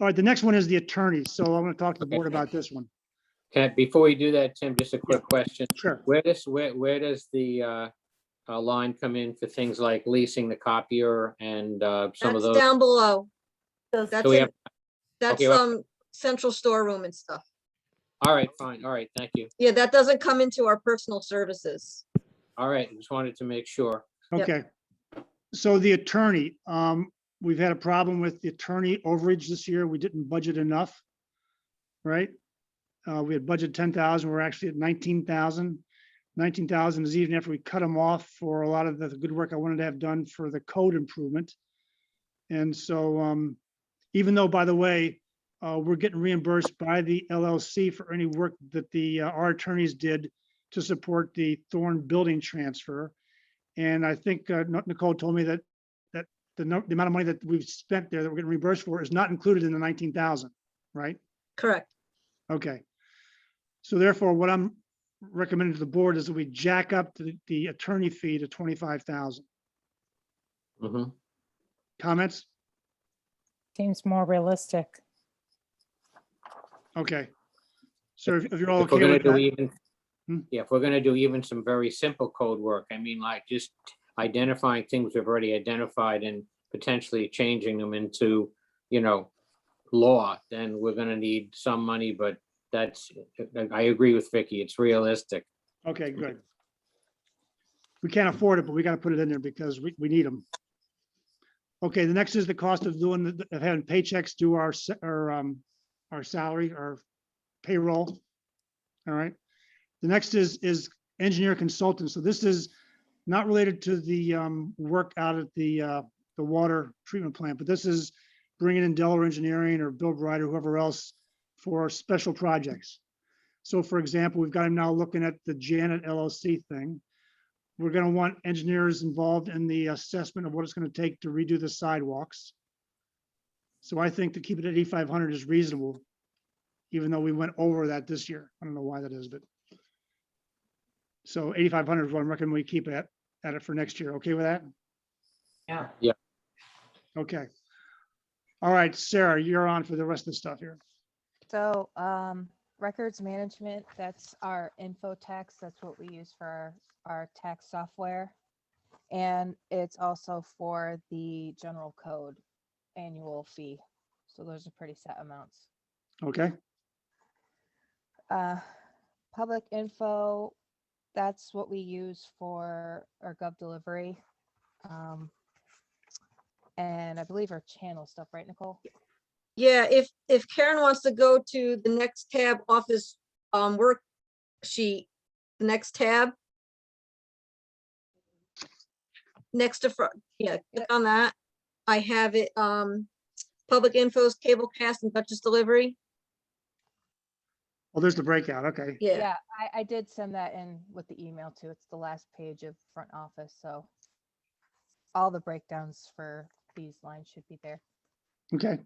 All right, the next one is the attorney. So I'm going to talk to the board about this one. Okay, before we do that, Tim, just a quick question. Sure. Where does the line come in for things like leasing the copier and some of That's those? down below. Those- That's So we in- have, That's okay, well- central storeroom and stuff. all right, fine, all right, thank you. Yeah, that doesn't come into our personal services. All right, just wanted to make sure. Yep. Okay. So the attorney, we've had a problem with the attorney overage this year. We didn't budget enough. Right? We had budget 10,000. We're actually at 19,000. 19,000 is even after we cut them off for a lot of the good work I wanted to have done for the code improvement. And so even though, by the way, we're getting reimbursed by the LLC for any work that our attorneys did to support the Thorn Building transfer. And I think Nicole told me that the amount of money that we've spent there that we're getting reimbursed for is not included in the 19,000, right? Correct. Okay. So therefore, what I'm recommending to the board is that we jack up the attorney fee to 25,000. Mhm. Comments? Seems more realistic. Okay. So if you're all If we're okay gonna with do that, even, Hmm. yeah, if we're gonna do even some very simple code work, I mean, like just identifying things we've already identified and potentially changing them into, law, then we're gonna need some money, but I agree with Vicky, it's realistic. okay, good. We can't afford it, but we got to put it in there because we need them. Okay, the next is the cost of of having paychecks do our salary, our payroll. All right. The next is engineer consultant. So this is not related to the work out at the water treatment plant, but this is bringing in Delaware Engineering or Bill Bright or whoever else for special projects. So for example, we've got him now looking at the Janet LLC thing. We're going to want engineers involved in the assessment of what it's going to take to redo the sidewalks. So I think to keep it at 8,500 is reasonable, even though we went over that this year. I don't know why that is, but. So 8,500 is what I'm recommending we keep at it for next year. Okay with that? Yeah. Okay. All right, Sarah, you're on for the rest of the stuff here. So, records management, that's our info text. That's what we use for our tax software. And it's also for the general code annual fee. So those are pretty set amounts. Okay, Public info, that's what we use for our gov delivery. And I believe our channel stuff, right, Nicole? Yeah, if Karen wants to go to the next tab, office work sheet, the next tab. Next to, yeah, click on that. I have it, public infos, cable cast and Dutchess delivery. Well, there's the breakout. Okay. Yeah, Yeah, I did send that in with the email too. It's the last page of front office, so all the breakdowns for these lines should be there. Okay.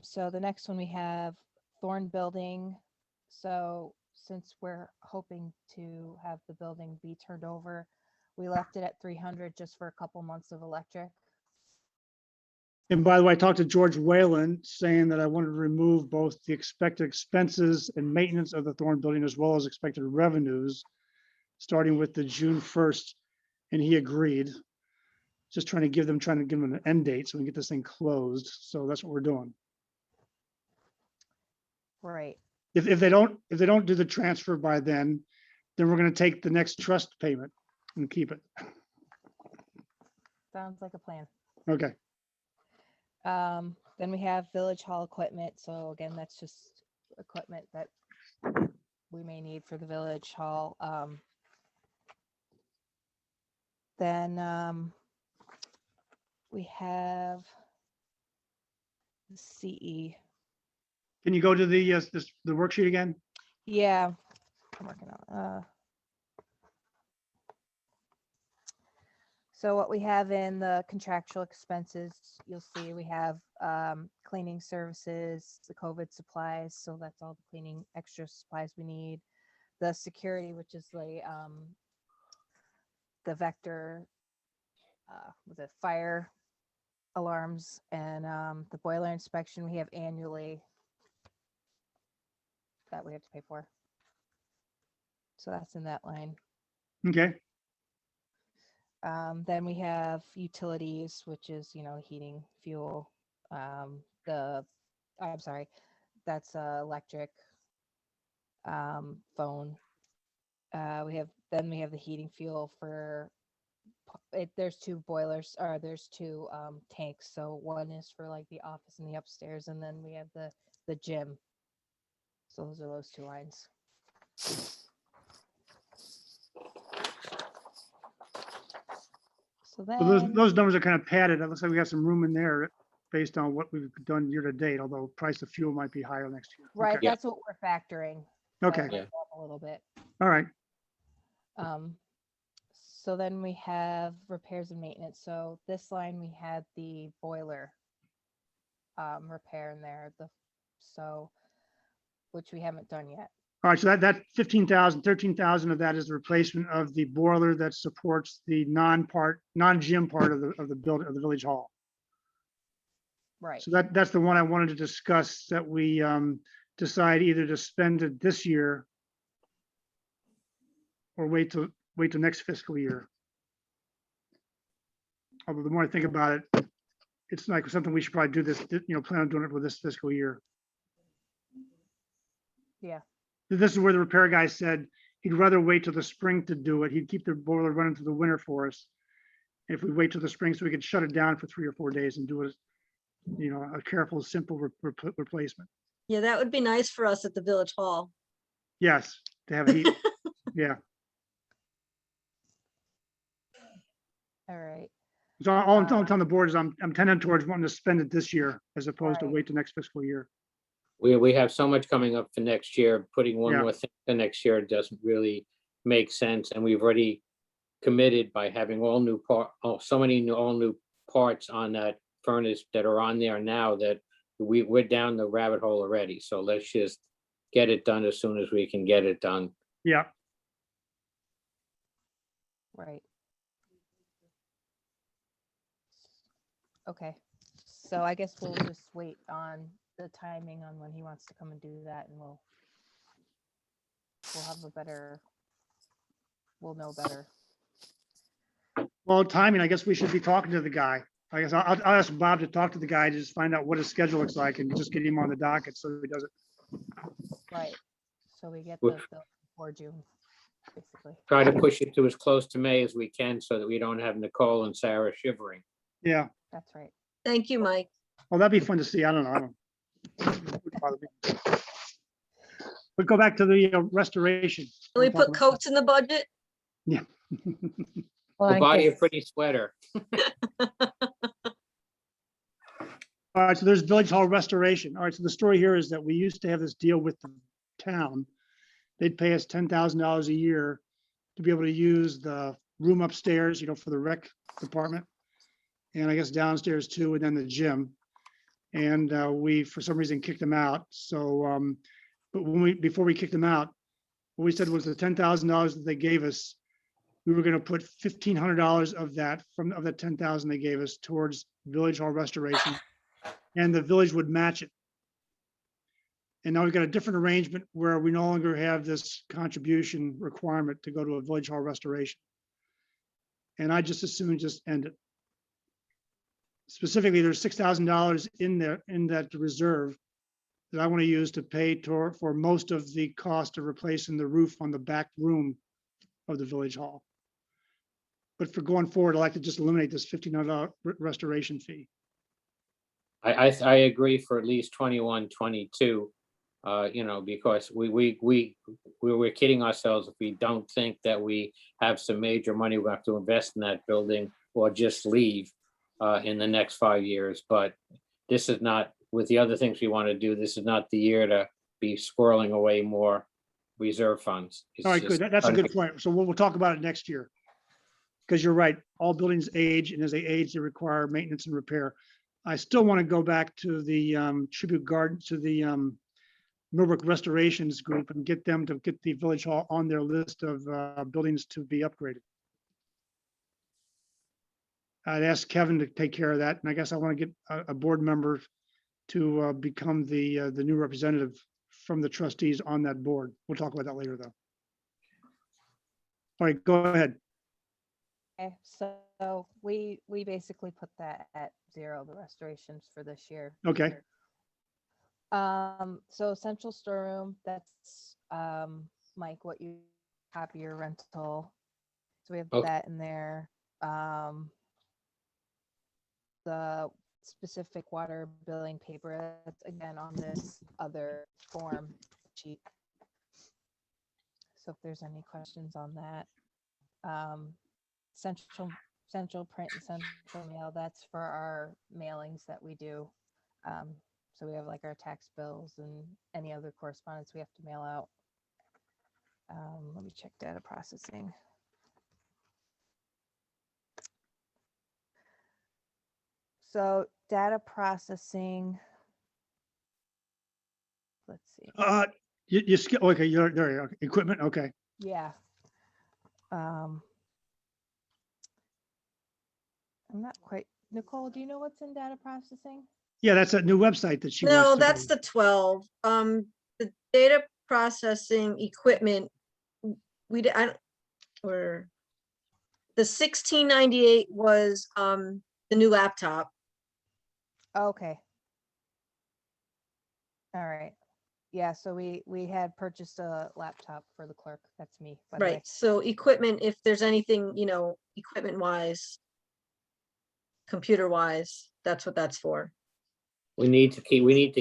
So the next one we have Thorn Building. So since we're hoping to have the building be turned over, we left it at 300 just for a couple months of electric. And by the way, I talked to George Whalen saying that I wanted to remove both the expected expenses and maintenance of the Thorn Building as well as expected revenues, starting with the June 1st, and he agreed. Just trying to give them an end date so we can get this thing closed. So that's what we're doing. Right. If they don't do the transfer by then we're going to take the next trust payment and keep it. Sounds like a plan. Okay. Then we have Village Hall equipment. So again, that's just equipment that we may need for the Village Hall. Then we have the CE. Can you go to the the worksheet again? Yeah, I'm working on. So what we have in the contractual expenses, you'll see we have cleaning services, the COVID supplies. So that's all the cleaning extra supplies we need. The security, which is the vector, with the fire alarms, and the boiler inspection we have annually that we have to pay for. So that's in that line. Okay. Then we have utilities, which is, heating, fuel, I'm sorry, that's electric, phone. We have the heating fuel for there's two boilers, or there's two tanks. So one is for like the office and the upstairs, and then we have the gym. So those are those two lines. So So those then, numbers are kind of padded. It looks like we got some room in there based on what we've done year to date, although price of fuel might be higher next year. right, Okay. that's what we're factoring. So Okay. it might Yeah. go up a little bit. All right. So then we have repairs and maintenance. So this line, we had the boiler repair in there, which we haven't done yet. All right. So that 15,000, 13,000 of that is the replacement of the boiler that supports the non-gym part of the building, of the village hall. Right. So that's the one I wanted to discuss, that we decide either to spend it this year or wait till next fiscal year. Although the more I think about it, it's like something we should probably do this, plan on doing it for this fiscal year. Yeah. This is where the repair guy said he'd rather wait till the spring to do it. He'd keep the boiler running through the winter for us. If we wait till the spring, so we could shut it down for 3 or 4 days and do it, a careful, simple replacement. yeah, that would be nice for us at the Village Hall. Yes, to have heat. Yeah. All right. So all I'm telling the board is I'm tending towards wanting to spend it this year as opposed to Right. wait till next fiscal year. We have so much coming up for next year, putting one Yeah. more thing for next year doesn't really make sense. And we've already committed by having all new parts on that furnace that are on there now, that we're down the rabbit hole already. So let's just get it done as soon as we can get it done. Yeah. Right. Okay. So I guess we'll just wait on the timing on when he wants to come and do that, and we'll know better. Well, timing, I guess we should be talking to the guy. I guess I'll ask Bob to talk to the guy to just find out what his schedule looks like and just get him on the docket so he does it. Right. So we get Which- the bill before June, basically. Try to push it to as close to May as we can so that we don't have Nicole and Sarah shivering. Yeah. That's right. Thank you, Mike. Well, that'd be fun to see. I don't know. Wouldn't bother me. But go back to the restoration. Can we We'll talk put about coats in the budget? that. Well, We'll I buy you a guess- pretty sweater. All right, so there's Village Hall restoration. All right, so the story here is that we used to have this deal with the town. They'd pay us $10,000 a year to be able to use the room upstairs, for the rec department. And I guess downstairs too, and then the gym. And we, for some reason, kicked them out. So, but before we kicked them out, what we said was the $10,000 that they gave us, we were gonna put $1,500 of that of the 10,000 they gave us towards Village Hall restoration. And the village would match it. And now we've got a different arrangement where we no longer have this contribution requirement to go to a Village Hall restoration. And I just assume just end it. Specifically, there's $6,000 in there, in that reserve that I want to use to pay for most of the cost of replacing the roof on the back room of the Village Hall. But for going forward, I'd like to just eliminate this $1,500 restoration fee. I agree for at least 21, 22, because we're kidding ourselves if we don't think that we have some major money we have to invest in that building or just leave in the next 5 years. But this is not, with the other things we want to do, this is not the year to be squirreling away more reserve funds. It's All right, just good. That's a good point. So we'll talk about it next year. Because you're right, all buildings age, and as they age, they require maintenance and repair. I still want to go back to the tribute garden, to the Millbrook Restorations Group and get them to get the Village Hall on their list of buildings to be upgraded. I'd ask Kevin to take care of that, and I guess I want to get a board member to become the new representative from the trustees on that board. We'll talk about that later, though. All right, go ahead. Okay, so we basically put that at 0, the restorations for this year. Okay. So central storeroom, that's Mike, what you copy your rental. So we have Okay. that in there. The specific water billing paper, that's again on this other form sheet. So if there's any questions on that. Central print and central mail, that's for our mailings that we do. So we have like our tax bills and any other correspondence we have to mail out. Let me check data processing. So data processing. Let's see. You skip, okay, you're there, okay. Equipment, okay. Yeah. I'm not quite, Nicole, do you know what's in data processing? Yeah, that's a new website that she wants No, to that's go. the 12. The data processing equipment, we, I, don't- or the 1698 was, the new laptop. Okay. All right. Yeah, so we had purchased a laptop for the clerk. That's me, by the way. Right, so equipment, if there's anything, equipment wise, computer wise, that's what that's for. we need to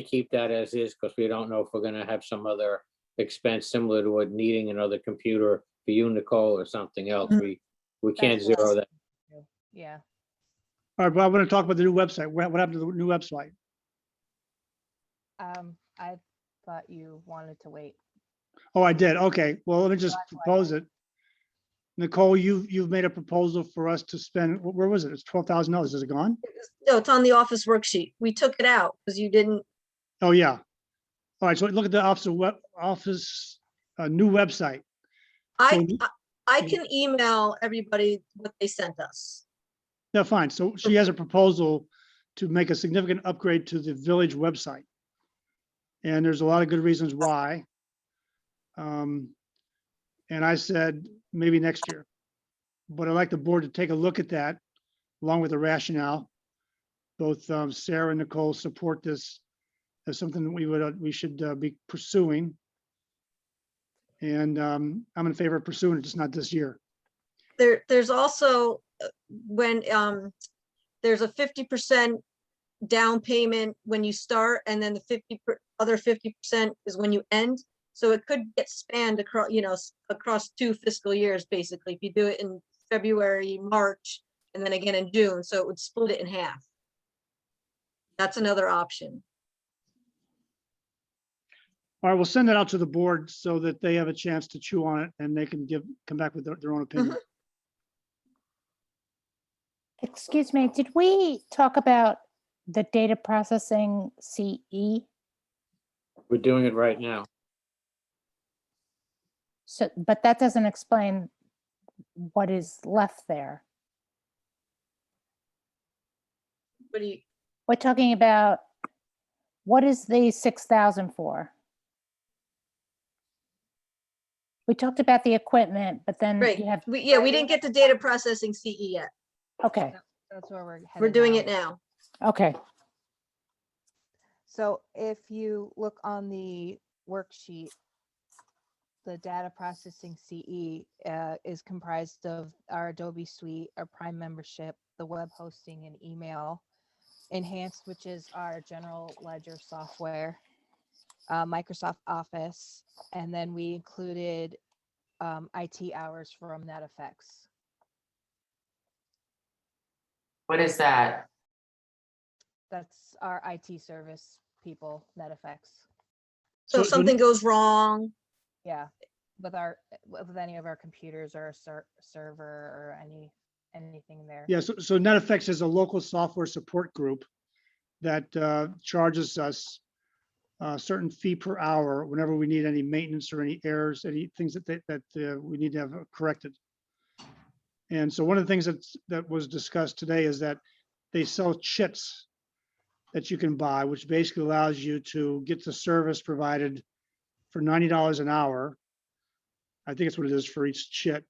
keep that as is, because we don't know if we're gonna have some other expense similar to what needing another computer for you, Nicole, or something else. Mhm. We can't That's what I zero was that. thinking too. Yeah. All right, but I want to talk about the new website. What happened to the new website? I thought you wanted to wait. Oh, I did. Okay, well, let me just That's why I propose it. Nicole, you've made a proposal for us to spend, where was it? It's $12,000. Is it gone? No, it's on the office worksheet. We took it out because you didn't, Oh, yeah. All right, so look at the office new website. I, So- I can email everybody what they sent us. No, fine. So she has a proposal to make a significant upgrade to the village website. And there's a lot of good reasons why. And I said, maybe next year. But I'd like the board to take a look at that along with the rationale. Both Sarah and Nicole support this as something that we should be pursuing. And I'm in favor of pursuing it, just not this year. There's also, when, there's a 50% down payment when you start, and then the other 50% is when you end. So it could get spanned across, across 2 fiscal years, basically, if you do it in February, March, and then again in June, so it would split it in half. That's another option. All right, we'll send that out to the board so that they have a chance to chew on it and they can come back with their own opinion. Excuse me, did we talk about the data processing CE? We're doing it right now. So, but that doesn't explain what is left there. What do you, We're talking about, what is the 6,000 for? We talked about the equipment, but then right, you have, we didn't get to data processing CE yet. okay, That's where we're We're headed doing now. it now. okay. So if you look on the worksheet, the data processing CE is comprised of our Adobe Suite, our Prime membership, the web hosting and email, Enhanced, which is our general ledger software, Microsoft Office, and then we included IT hours from NetEffects. What is that? That's our IT service people, NetEffects. So if So- something goes wrong, Yeah, with any of our computers or a server or anything there. Yeah, so NetEffects is a local software support group that charges us a certain fee per hour whenever we need any maintenance or any errors, any things that we need to have corrected. And so one of the things that was discussed today is that they sell chits that you can buy, which basically allows you to get the service provided for $90 an hour. I think it's what it is for each chit.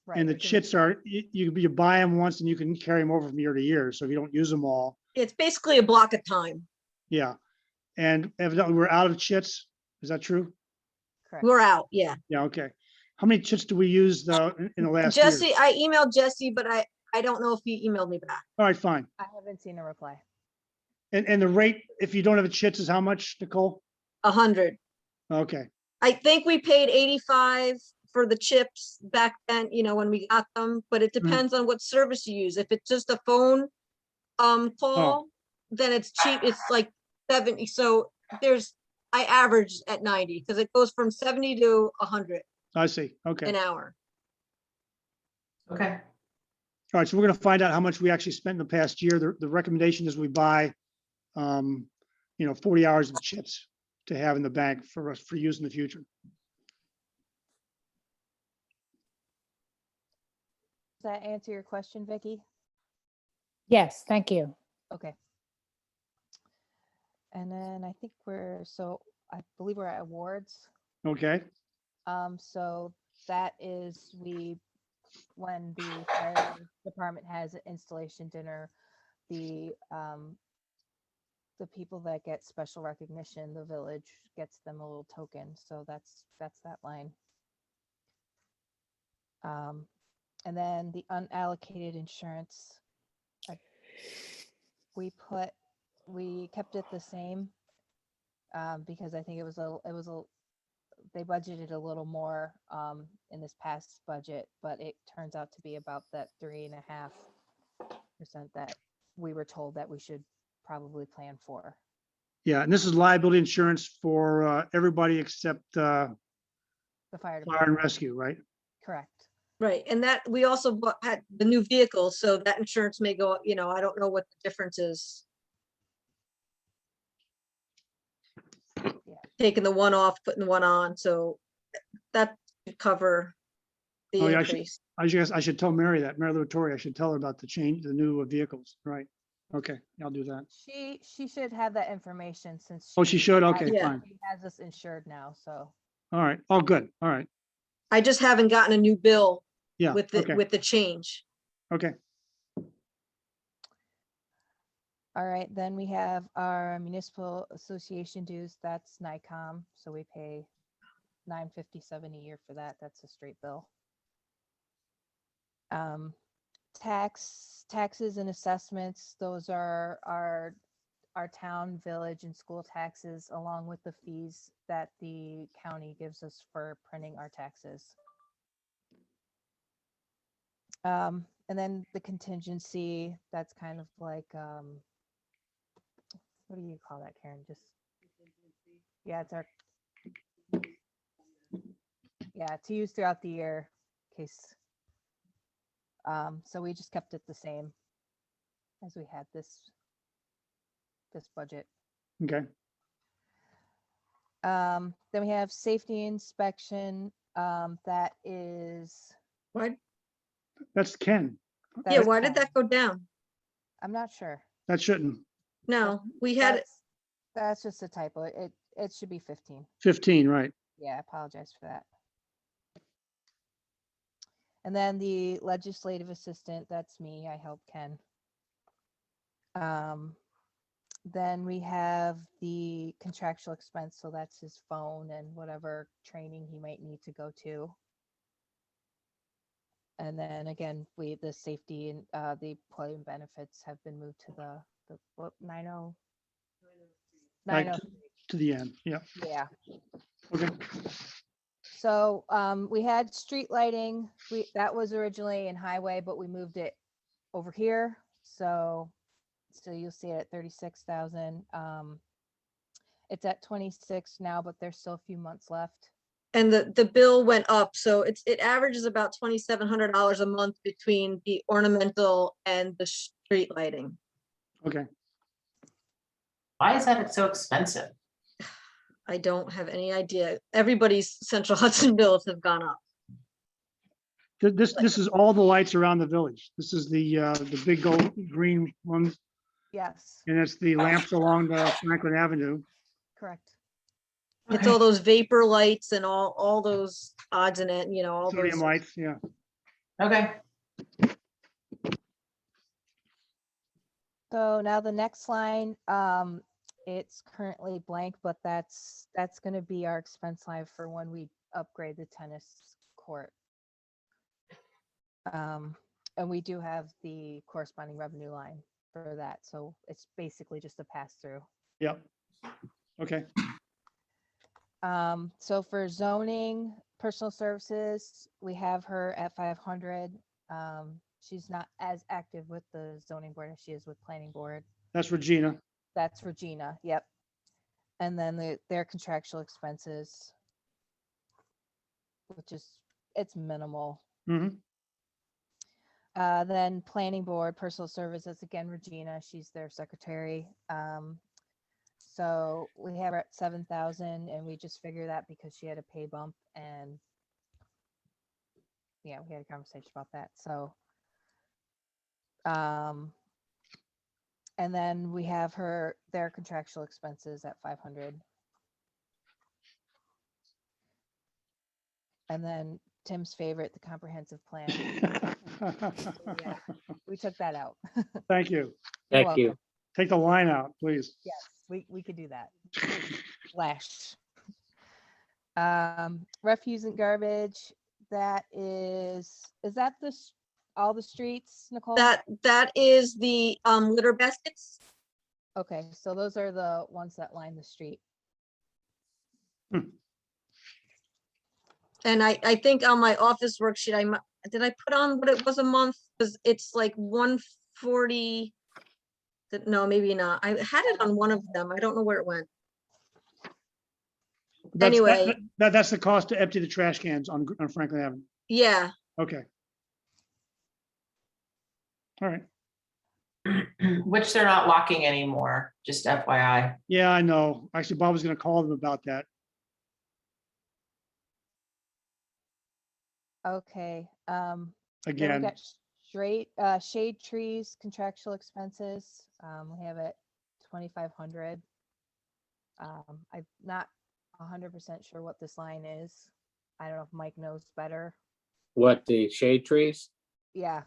Right, And the you can- chits are, you buy them once and you can carry them over from year to year. So if you don't use them all, it's basically a block of time. yeah. And evidently we're out of chits. Is that true? Correct. We're out, yeah. Yeah, okay. How many chits do we use though in the last year? Jesse, I emailed Jesse, but I don't know if he emailed me back. All right, fine. I haven't seen a reply. And the rate, if you don't have a chits, is how much, Nicole? 100. Okay, I think we paid 85 for the chips back then, when we got them, but it depends on what service you use. If it's just a phone call, then it's cheap. It's like 70. So I average at 90 because it goes from 70 to 100 I see. Okay. an hour. Okay. All right, so we're gonna find out how much we actually spent in the past year. The recommendation is we buy, 40 hours of chips to have in the bank for us for use in the future. Does that answer your question, Vicky? Yes, thank you. Okay. And then I think I believe we're at awards. Okay, So that is when the fire department has an installation dinner, the people that get special recognition, the village gets them a little token. So that's that line. And then the unallocated insurance, we kept it the same because I think they budgeted a little more in this past budget, but it turns out to be about that 3.5% that we were told that we should probably plan for. yeah, and this is liability insurance for everybody except The fire fire and department, rescue, right? correct. Right. And that we also had the new vehicle. So that insurance may go, I don't know what the difference is. Yeah. Taking the one off, putting the one on. So that should cover the Oh, yeah, increase. I should tell Mary Vittori, I should tell her about the new vehicles, right? Okay, I'll do that. She should have that information since. Oh, she should? Okay, Yeah. fine. She has us insured now, so. All right. Oh, good. All right. I just haven't gotten a new bill Yeah, with okay, the change. okay. All right, then we have our municipal association dues, that's NICOM, so we pay $957 a year for that, that's a straight bill. Taxes and assessments, those are our our town, village, and school taxes, along with the fees that the county gives us for printing our taxes. And then the contingency, that's kind of like, what do you call that, Karen? Just, yeah, it's our, yeah, to use throughout the year, in case. So we just kept it the same as we had this budget. Okay, Then we have safety inspection, that is. Why, that's Ken. yeah, that's why did fine. that go down? I'm not sure. That shouldn't. No, we had, That's just a typo. It should be 15. 15, right. Yeah, I apologize for that. And then the legislative assistant, that's me. I help Ken. Then we have the contractual expense, so that's his phone and whatever training he might need to go to. And then again, the safety and the employee benefits have been moved to the what, 90 Right 903. to the end, yeah. Yeah. Okay, So we had street lighting. That was originally in highway, but we moved it over here. So you'll see it at 36,000. It's at 26 now, but there's still a few months left. and the bill went up, so it averages about $2,700 a month between the ornamental and the street lighting. okay. Why is that so expensive? I don't have any idea. Everybody's Central Hudson bills have gone up. This is all the lights around the village. This is the big gold green ones, Yes, and it's the lamps along the Franklin Avenue. correct. It's all those vapor lights and all those odds and it, all Sodium those. lights, yeah. Okay, So now the next line, it's currently blank, but that's going to be our expense line for when we upgrade the tennis court. And we do have the corresponding revenue line for that. So it's basically just a pass through. Yep. Okay, So for zoning, personal services, we have her at 500. She's not as active with the zoning board as she is with planning board. that's Regina. That's Regina, yep. And then their contractual expenses, which is, it's minimal. Hmm. Then planning board, personal services, again, Regina, she's their secretary. So we have her at 7,000 and we just figure that because she had a pay bump and yeah, we had a conversation about that. So, and then we have their contractual expenses at 500. And then Tim's favorite, the comprehensive plan. Yeah, we took that out. Thank you. You're Thank you. welcome. Take the line out, please. Yes, we could do that. Flash. Refuse and garbage, that is that all the streets, Nicole? That is the litter baskets. Okay, so those are the ones that line the street. And I think on my office worksheet, did I put on what it was a month? Because it's like 140. No, maybe not. I had it on one of them. I don't know where it went. Anyway. That's the cost to empty the trash cans on Franklin Avenue. Yeah, Okay. All right. which they're not locking anymore, just FYI. Yeah, I know. Actually, Bob was gonna call them about that. Okay, then we Again, got shade trees, contractual expenses, we have it 2,500. I'm not 100% sure what this line is. I don't know if Mike knows better. What, the shade trees? Yeah,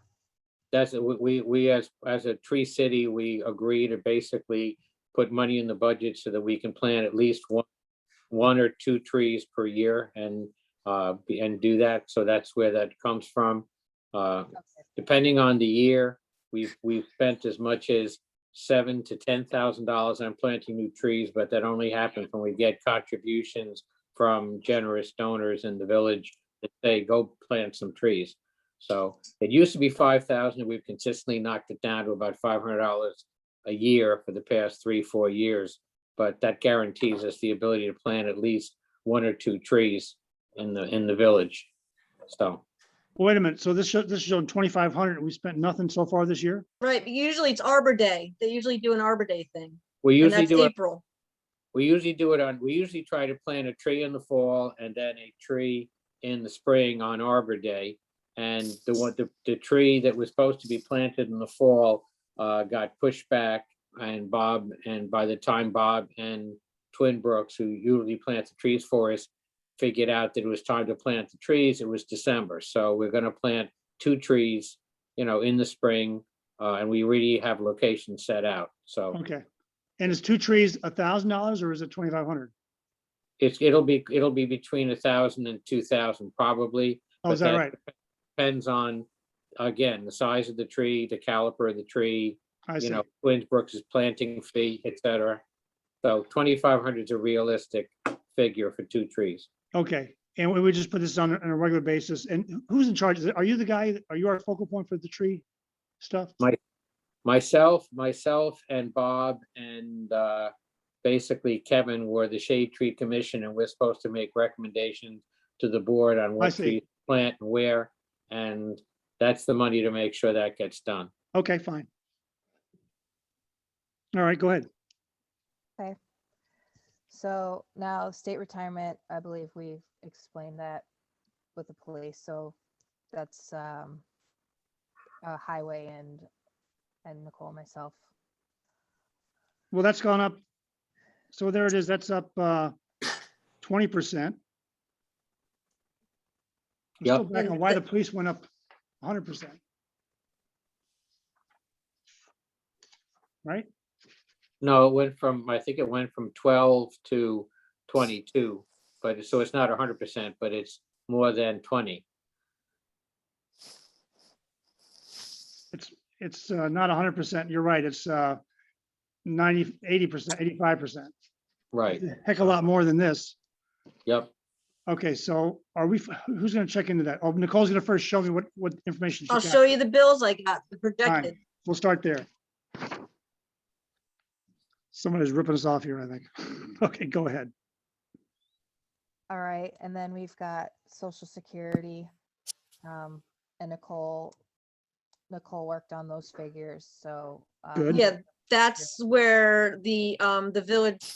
That's, we as a tree city, we agree to basically put money in the budget so that we can plant at least one or two trees per year and do that. So that's where that comes from. okay. Depending on the year, we've spent as much as $7,000 to $10,000 on planting new trees, but that only happens when we get contributions from generous donors in the village that say, go plant some trees. So it used to be 5,000. We've consistently knocked it down to about $500 a year for the past 3-4 years. But that guarantees us the ability to plant at least 1 or 2 trees in the village. So Wait a minute. So this is showing 2,500 and we spent nothing so far this year? Right, but usually it's Arbor Day. They usually do an Arbor Day thing. we And usually that's do it. April. We usually try to plant a tree in the fall and then a tree in the spring on Arbor Day. And the tree that was supposed to be planted in the fall got pushed back, and by the time Bob and Twin Brooks, who usually plant the trees for us, figured out that it was time to plant the trees, it was December. So we're gonna plant 2 trees, in the spring, and we really have locations set out. So Okay. And is 2 trees $1,000 or is it 2,500? it'll be between 1,000 and 2,000 probably. Oh, is but that right? Depends on, again, the size of the tree, the caliper of the tree, I see. Twin Brooks' planting fee, et cetera. So 2,500 is a realistic figure for 2 trees. Okay. And we just put this on a regular basis. And who's in charge? Are you the guy? Are you our focal point for the tree stuff? Myself and Bob and basically Kevin were the Shade Tree Commission, and we're supposed to make recommendations to the board on what see. trees to plant and where. And that's the money to make sure that gets done. Okay, fine. All right, go ahead. Okay. So now state retirement, I believe we've explained that with the police. So that's highway and Nicole, myself. Well, that's gone up. So there it is. That's up 20%. I'm still Yep. back on why the police went up 100%. Right? No, I think it went from 12 to 22, but so it's not 100%, but it's more than 20. It's not 100%. You're right. It's 90, 80%, 85%. Right. Heck, a lot more than this. Yep. Okay, so who's going to check into that? Oh, Nicole's going to first show me what information she I'll got. show you the bills I got, the projected. We'll start there. Someone is ripping us off here, I think. Okay, go ahead. All right, and then we've got Social Security, and Nicole worked on those figures, so. Good. Yeah, that's where the village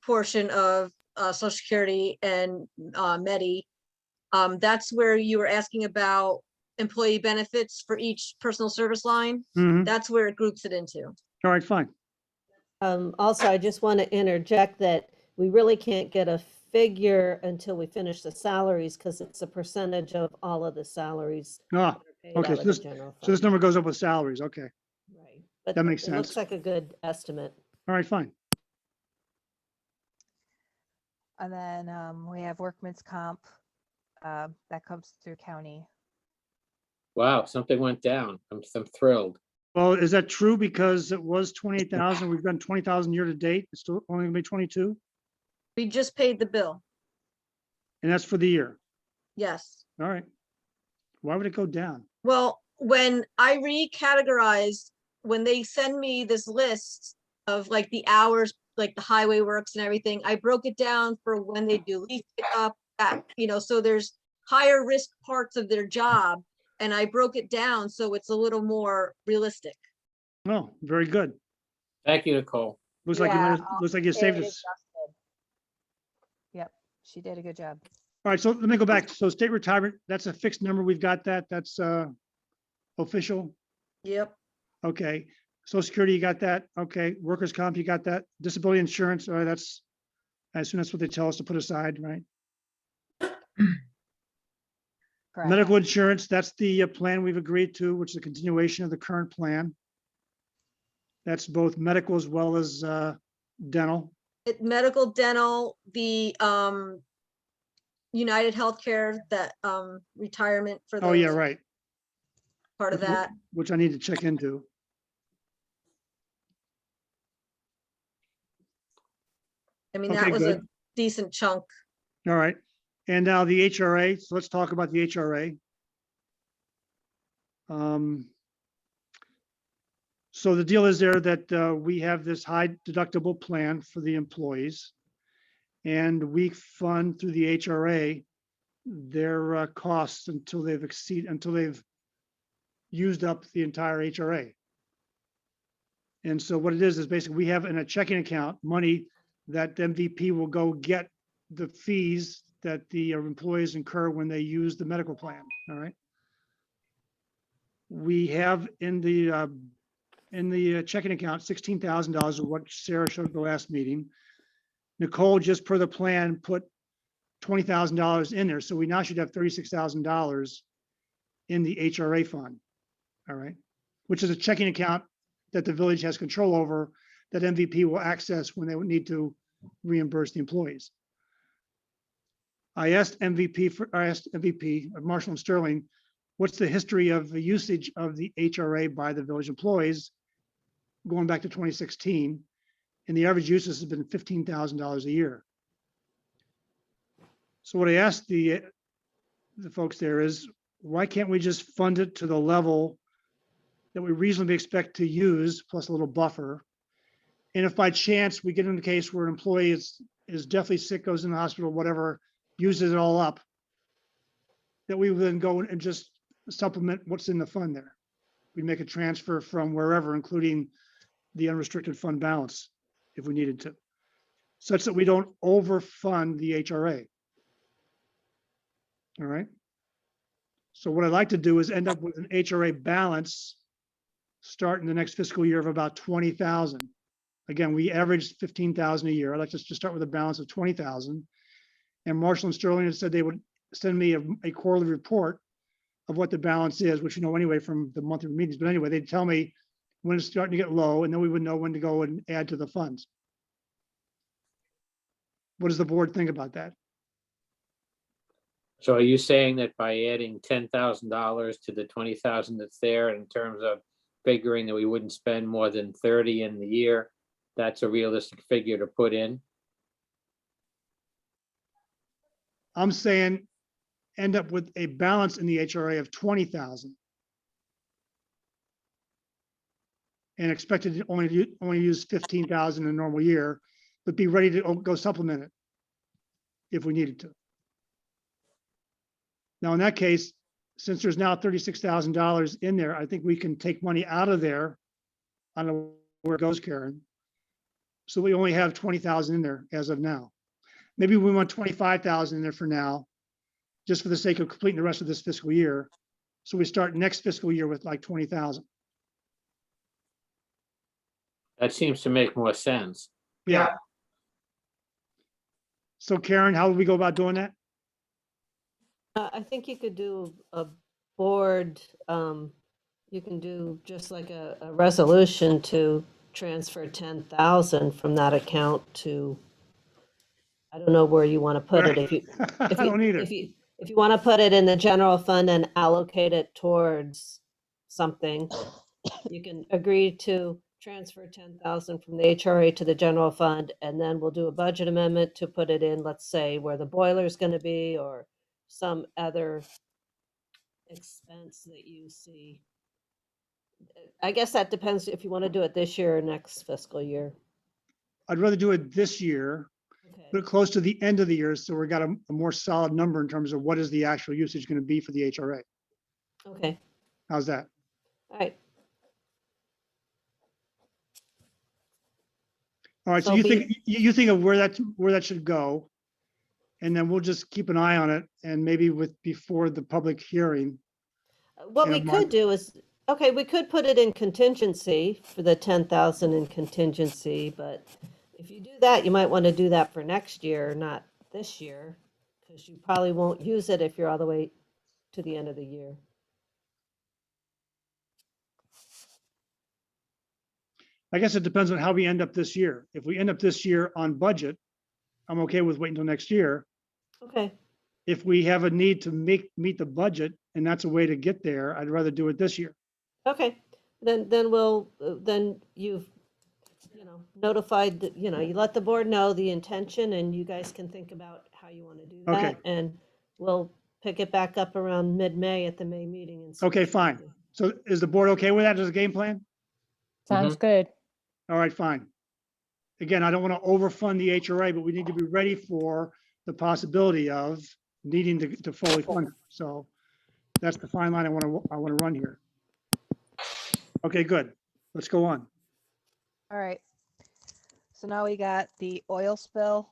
portion of Social Security and Medi, that's where you were asking about employee benefits for each personal service line. Mhm. That's where it groups it into. All right, fine. Also, I just want to interject that we really can't get a figure until we finish the salaries because it's a percentage of all of the salaries. Ah, that are paid okay, out so of the this- general So this fund. number goes up with salaries. Okay. Right. But that makes it looks sense. like a good estimate. All right, fine. And then we have workman's comp, that comes through county. Wow, something went down. I'm thrilled. Well, is that true? Because it was 28,000. We've done 20,000 year to date. It's still only gonna be 22, We just paid the bill. and that's for the year. Yes. All right. Why would it go down? Well, when I recategorized, when they send me this list of like the hours, like the highway works and everything, I broke it down for when they do leaf pickup, so there's higher risk parts of their job. And I broke it down so it's a little more realistic. Oh, very good. Thank you, Nicole. Looks like Yeah, looks like you saved It us. adjusted. Yep, she did a good job. All right, so let me go back. So state retirement, that's a fixed number. We've got that. That's official. Yep. Okay. Social Security, you got that. Okay. Workers' comp, you got that. Disability insurance, all right, that's, I assume that's what they tell us to put aside, right? Correct. Medical insurance, that's the plan we've agreed to, which is a continuation of the current plan. That's both medical as well as dental. Medical, dental, the United Healthcare, that retirement for Oh, yeah, those, right. part of that. Which I need to check into. I mean, Okay, that was a good. decent chunk. All right. And now the HRA, so let's talk about the HRA. So the deal is there that we have this high deductible plan for the employees. And we fund through the HRA their costs until they've used up the entire HRA. And so what it is basically we have in a checking account money that MVP will go get the fees that the employees incur when they use the medical plan. All right. We have in the checking account $16,000 of what Sarah showed the last meeting. Nicole, just per the plan, put $20,000 in there. So we now should have $36,000 in the HRA fund. All right. Which is a checking account that the village has control over that MVP will access when they would need to reimburse the employees. I asked MVP, Marshall and Sterling, what's the history of the usage of the HRA by the village employees going back to 2016? And the average usage has been $15,000 a year. So what I asked the folks there is, why can't we just fund it to the level that we reasonably expect to use plus a little buffer? And if by chance we get in a case where an employee is definitely sick, goes in the hospital, whatever, uses it all up, that we would then go and just supplement what's in the fund there. We make a transfer from wherever, including the unrestricted fund balance, if we needed to, such that we don't overfund the HRA. All right. So what I'd like to do is end up with an HRA balance starting the next fiscal year of about 20,000. Again, we averaged 15,000 a year. I'd like to just start with a balance of 20,000. And Marshall and Sterling had said they would send me a quarterly report of what the balance is, which you know anyway from the monthly meetings. But anyway, they'd tell me when it's starting to get low, and then we would know when to go and add to the funds. What does the board think about that? So are you saying that by adding $10,000 to the 20,000 that's there in terms of figuring that we wouldn't spend more than 30 in the year, that's a realistic figure to put in? I'm saying end up with a balance in the HRA of 20,000. And expected to only use 15,000 in a normal year, but be ready to go supplement it if we needed to. Now, in that case, since there's now $36,000 in there, I think we can take money out of there. I don't know where it goes, Karen. So we only have 20,000 in there as of now. Maybe we want 25,000 in there for now, just for the sake of completing the rest of this fiscal year. So we start next fiscal year with like 20,000. That seems to make more sense. Yeah. So Karen, how would we go about doing that? I think you could do a board, you can do just like a resolution to transfer 10,000 from that account to, I don't know where you want to put it. If you, I don't either. if you want to put it in the general fund and allocate it towards something, you can agree to transfer 10,000 from the HRA to the general fund, and then we'll do a budget amendment to put it in, let's say, where the boiler is going to be, or some other expense that you see. I guess that depends if you want to do it this year or next fiscal year. I'd rather do it this year, Okay. but close to the end of the year, so we got a more solid number in terms of what is the actual usage going to be for the HRA. Okay. How's that? All right. All right, so So you think of where that should go, and then we'll just keep an eye on it, and maybe before the public hearing. What in a we month. could do is, okay, we could put it in contingency for the 10,000 in contingency, but if you do that, you might want to do that for next year, not this year, because you probably won't use it if you're all the way to the end of the year. I guess it depends on how we end up this year. If we end up this year on budget, I'm okay with waiting until next year. Okay. If we have a need to meet the budget, and that's a way to get there, I'd rather do it this year. Okay, then we'll, then you've notified, you let the board know the intention and you guys can think about how you want to do Okay. that. And we'll pick it back up around mid-May at the May meeting. And see Okay, what you wanna fine. do. So is the board okay with that as a game plan? Sounds good. All right, fine. Again, I don't want to overfund the HRA, but we need to be ready for the possibility of needing to fully fund it. So that's the fine line I want to run here. Okay, good. Let's go on. All right. So now we got the oil spill.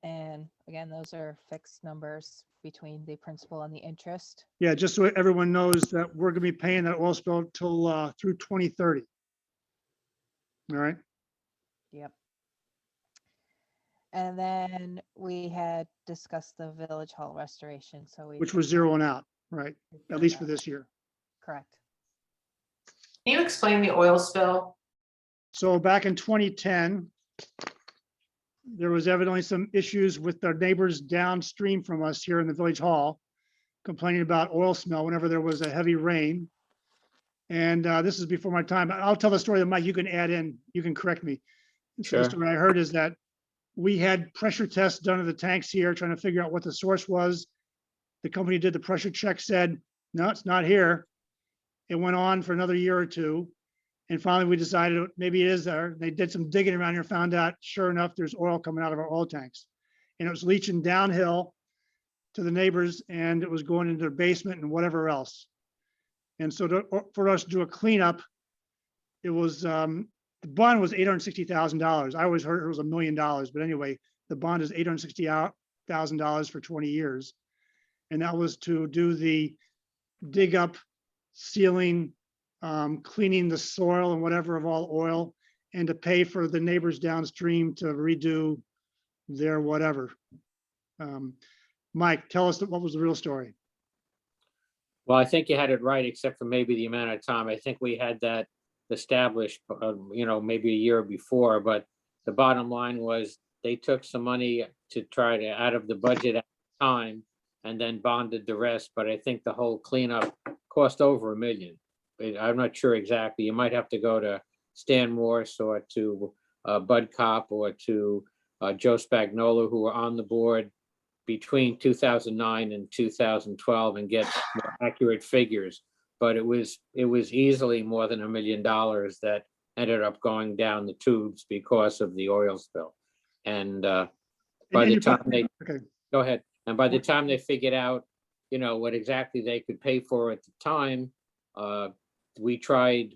And again, those are fixed numbers between the principal and the interest. Yeah, just so everyone knows that we're going to be paying that oil spill till through 2030. All right. Yep. And then we had discussed the village hall restoration, so we. Which was zeroing out, right? At least for this year. Correct. Can you explain the oil spill? So back in 2010, there was evidently some issues with our neighbors downstream from us here in the village hall, complaining about oil smell whenever there was a heavy rain. And this is before my time. I'll tell the story that Mike, you can add in, you can correct me. So the Sure. story I heard is that we had pressure tests done of the tanks here, trying to figure out what the source was. The company did the pressure check, said, no, it's not here. It went on for another year or two. And finally, we decided maybe it is there. They did some digging around here, found out, sure enough, there's oil coming out of our oil tanks. And it was leaching downhill to the neighbors, and it was going into their basement and whatever else. And so for us to do a cleanup, it was, the bond was $860,000. I always heard it was $1 million, but anyway, the bond is $860,000 for 20 years. And that was to do the dig up, sealing, cleaning the soil and whatever of all oil, and to pay for the neighbors downstream to redo their whatever. Mike, tell us what was the real story. Well, I think you had it right, except for maybe the amount of time. I think we had that established, maybe a year before, but the bottom line was they took some money to try to out of the budget at the time and then bonded the rest. But I think the whole cleanup cost over $1 million. I'm not sure exactly. You might have to go to Stan Morse or to Bud Kopp or to Joe Spagnola, who were on the board between 2009 and 2012 and get more accurate figures. But it was easily more than $1 million that ended up going down the tubes because of the oil spill. And by the time they, Okay. go ahead. And by the time they figured out, what exactly they could pay for at the time, they tried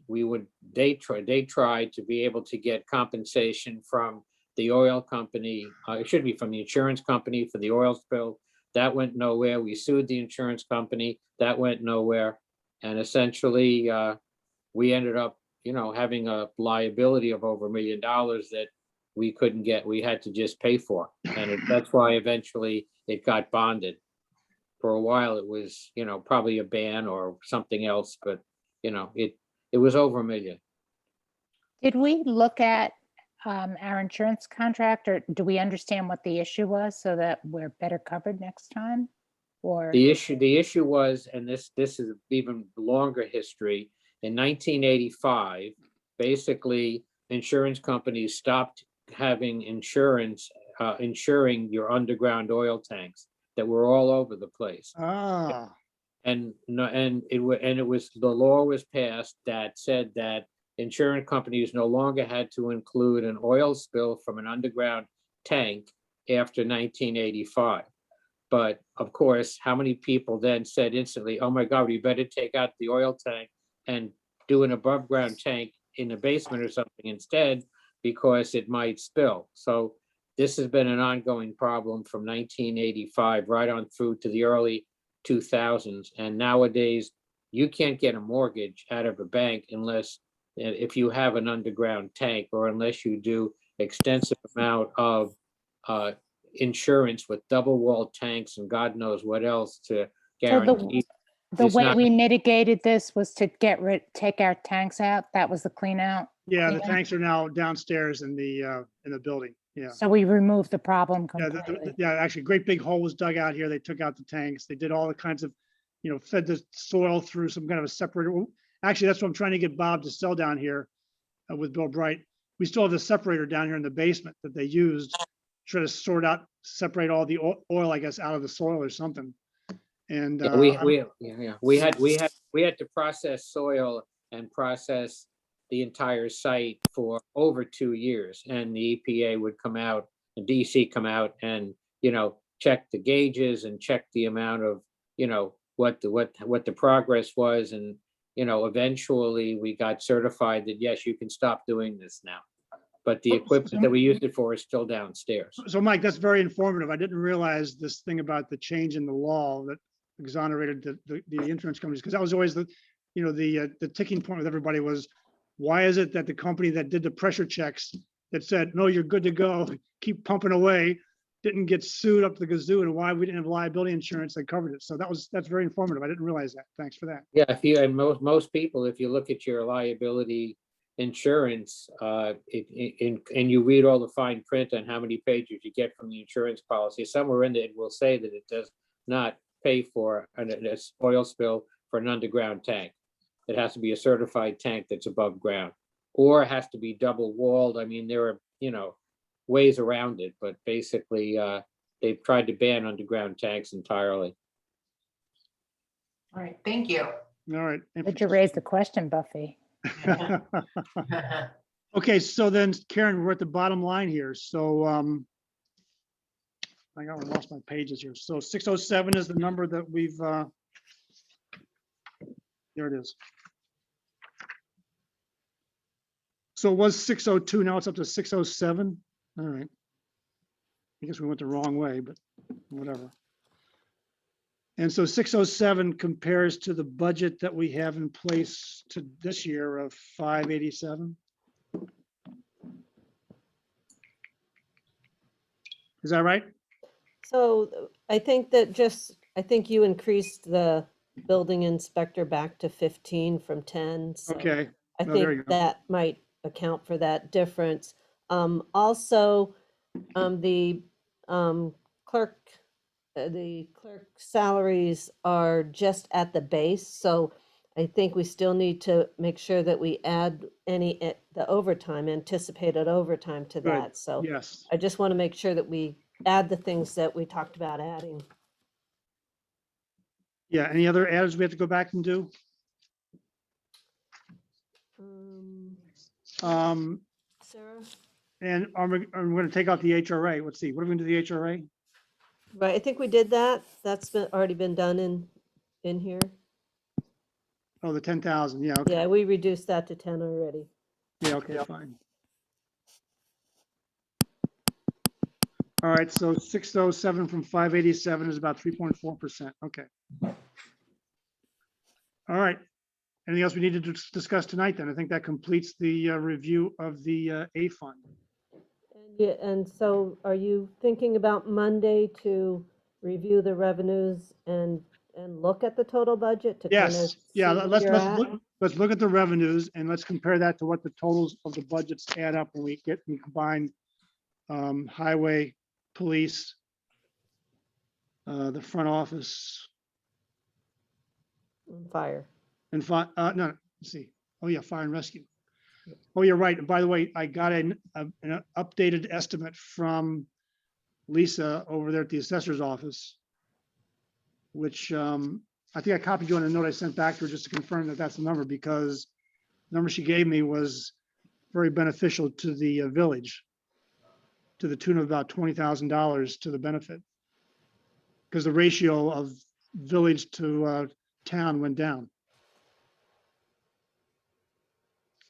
to be able to get compensation from the oil company. It should be from the insurance company for the oil spill. That went nowhere. We sued the insurance company. That went nowhere. And essentially, we ended up, having a liability of over $1 million that we couldn't get. We had to just pay for. And that's why eventually it got bonded. For a while, it was, probably a ban or something else, but, it was over $1 million. Did we look at our insurance contract, or do we understand what the issue was so that we're better covered next time? Or The issue was, and this is even longer history, in 1985, basically, insurance companies stopped having insurance, insuring your underground oil tanks that were all over the place. Ah, And the law was passed that said that insurance companies no longer had to include an oil spill from an underground tank after 1985. But of course, how many people then said instantly, oh my God, we better take out the oil tank and do an above ground tank in the basement or something instead, because it might spill. So this has been an ongoing problem from 1985 right on through to the early 2000s. And nowadays, you can't get a mortgage out of a bank unless, if you have an underground tank, or unless you do extensive amount of insurance with double walled tanks and God knows what else to guarantee. the It's way not- we mitigated this was to take our tanks out. That was the clean out. yeah, the clean out. tanks are now downstairs in the building. Yeah. So we removed the problem Yeah, completely. yeah, actually, great big hole was dug out here. They took out the tanks. They did all the kinds of, fed the soil through some kind of a separator. Actually, that's what I'm trying to get Bob to sell down here with Bill Bright. we still have the separator down here in the basement that they used, try to separate all the oil, I guess, out of the soil or something. And Yeah, we had to process soil and process the entire site for over 2 years, and the EPA would come out, the DC come out and, check the gauges and check the amount of, what the progress was. And, eventually we got certified that, yes, you can stop doing this now. But the equipment that we used it for is still downstairs. So Mike, that's very informative. I didn't realize this thing about the change in the law that exonerated the insurance companies, because that was always the ticking point with everybody was, why is it that the company that did the pressure checks that said, no, you're good to go, keep pumping away, didn't get sued up the gazoo, and why we didn't have liability insurance that covered it. So that's very informative. I didn't realize that. Thanks for that. Yeah, and most people, if you look at your liability insurance, and you read all the fine print on how many pages you get from the insurance policy, somewhere in there it will say that it does not pay for an oil spill for an underground tank. It has to be a certified tank that's above ground, or it has to be double walled. I mean, there are, ways around it, but basically, they've tried to ban underground tanks entirely. All right, thank you. All right. Would you raise the question, Buffy? Okay, so then Karen, we're at the bottom line here. So I lost my pages here. So 607 is the number that we've there it is. So it was 602, now it's up to 607. All right. I guess we went the wrong way, but whatever. And so 607 compares to the budget that we have in place to this year of 587. Is that right? So I think you increased the building inspector back to 15 from 10. So Okay. I Oh, there you think go. that might account for that difference. Also, the clerk salaries are just at the base. So I think we still need to make sure that we add the overtime, anticipated overtime to Good. that. So Yes. I just want to make sure that we add the things that we talked about adding. Yeah. Any other adders we have to go back and do? Sarah? And we're going to take out the HRA. Let's see. What are we going to do the HRA? Right, I think we did that. That's already been done in here. Oh, the 10,000. Yeah. Okay. Yeah, we reduced that to 10 already. Yeah. Okay. Fine. All right. So 607 from 587 is about 3.4%. Okay. All right. Anything else we need to discuss tonight then? I think that completes the review of the A fund. Yeah, and so are you thinking about Monday to review the revenues and look at the total budget to kind of Yes. see Yeah. where Let's you're at? look at the revenues and let's compare that to what the totals of the budgets add up when we combine highway, police, the front office, Fire. and no, let's see. Oh yeah, fire and rescue. Oh, you're right. And by the way, I got an updated estimate from Lisa over there at the assessor's office, which I think I copied you on a note I sent back to her just to confirm that that's the number, because the number she gave me was very beneficial to the village, to the tune of about $20,000 to the benefit, because the ratio of village to town went down.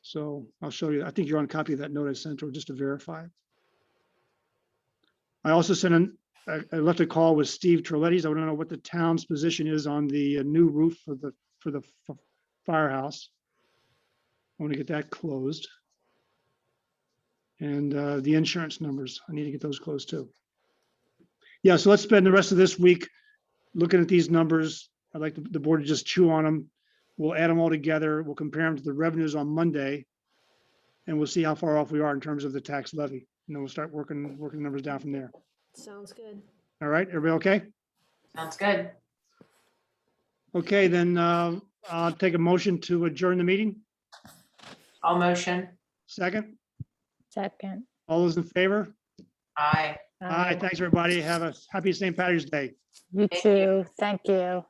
So I'll show you. I think you're on a copy of that note I sent her just to verify. I also I left a call with Steve Terletti's. I want to know what the town's position is on the new roof for the firehouse. I want to get that closed. And the insurance numbers, I need to get those closed too. Yeah, so let's spend the rest of this week looking at these numbers. I'd like the board to just chew on them. We'll add them all together. We'll compare them to the revenues on Monday. And we'll see how far off we are in terms of the tax levy. And then we'll start working the numbers down from there. Sounds good. All right, everybody okay? Sounds good. Okay, then I'll take a motion to adjourn the meeting. All motion. Second, Second. All those in favor? Aye. Aye, thanks, everybody. Have a happy St. Patrick's Day. You Thank you. too. Thank you.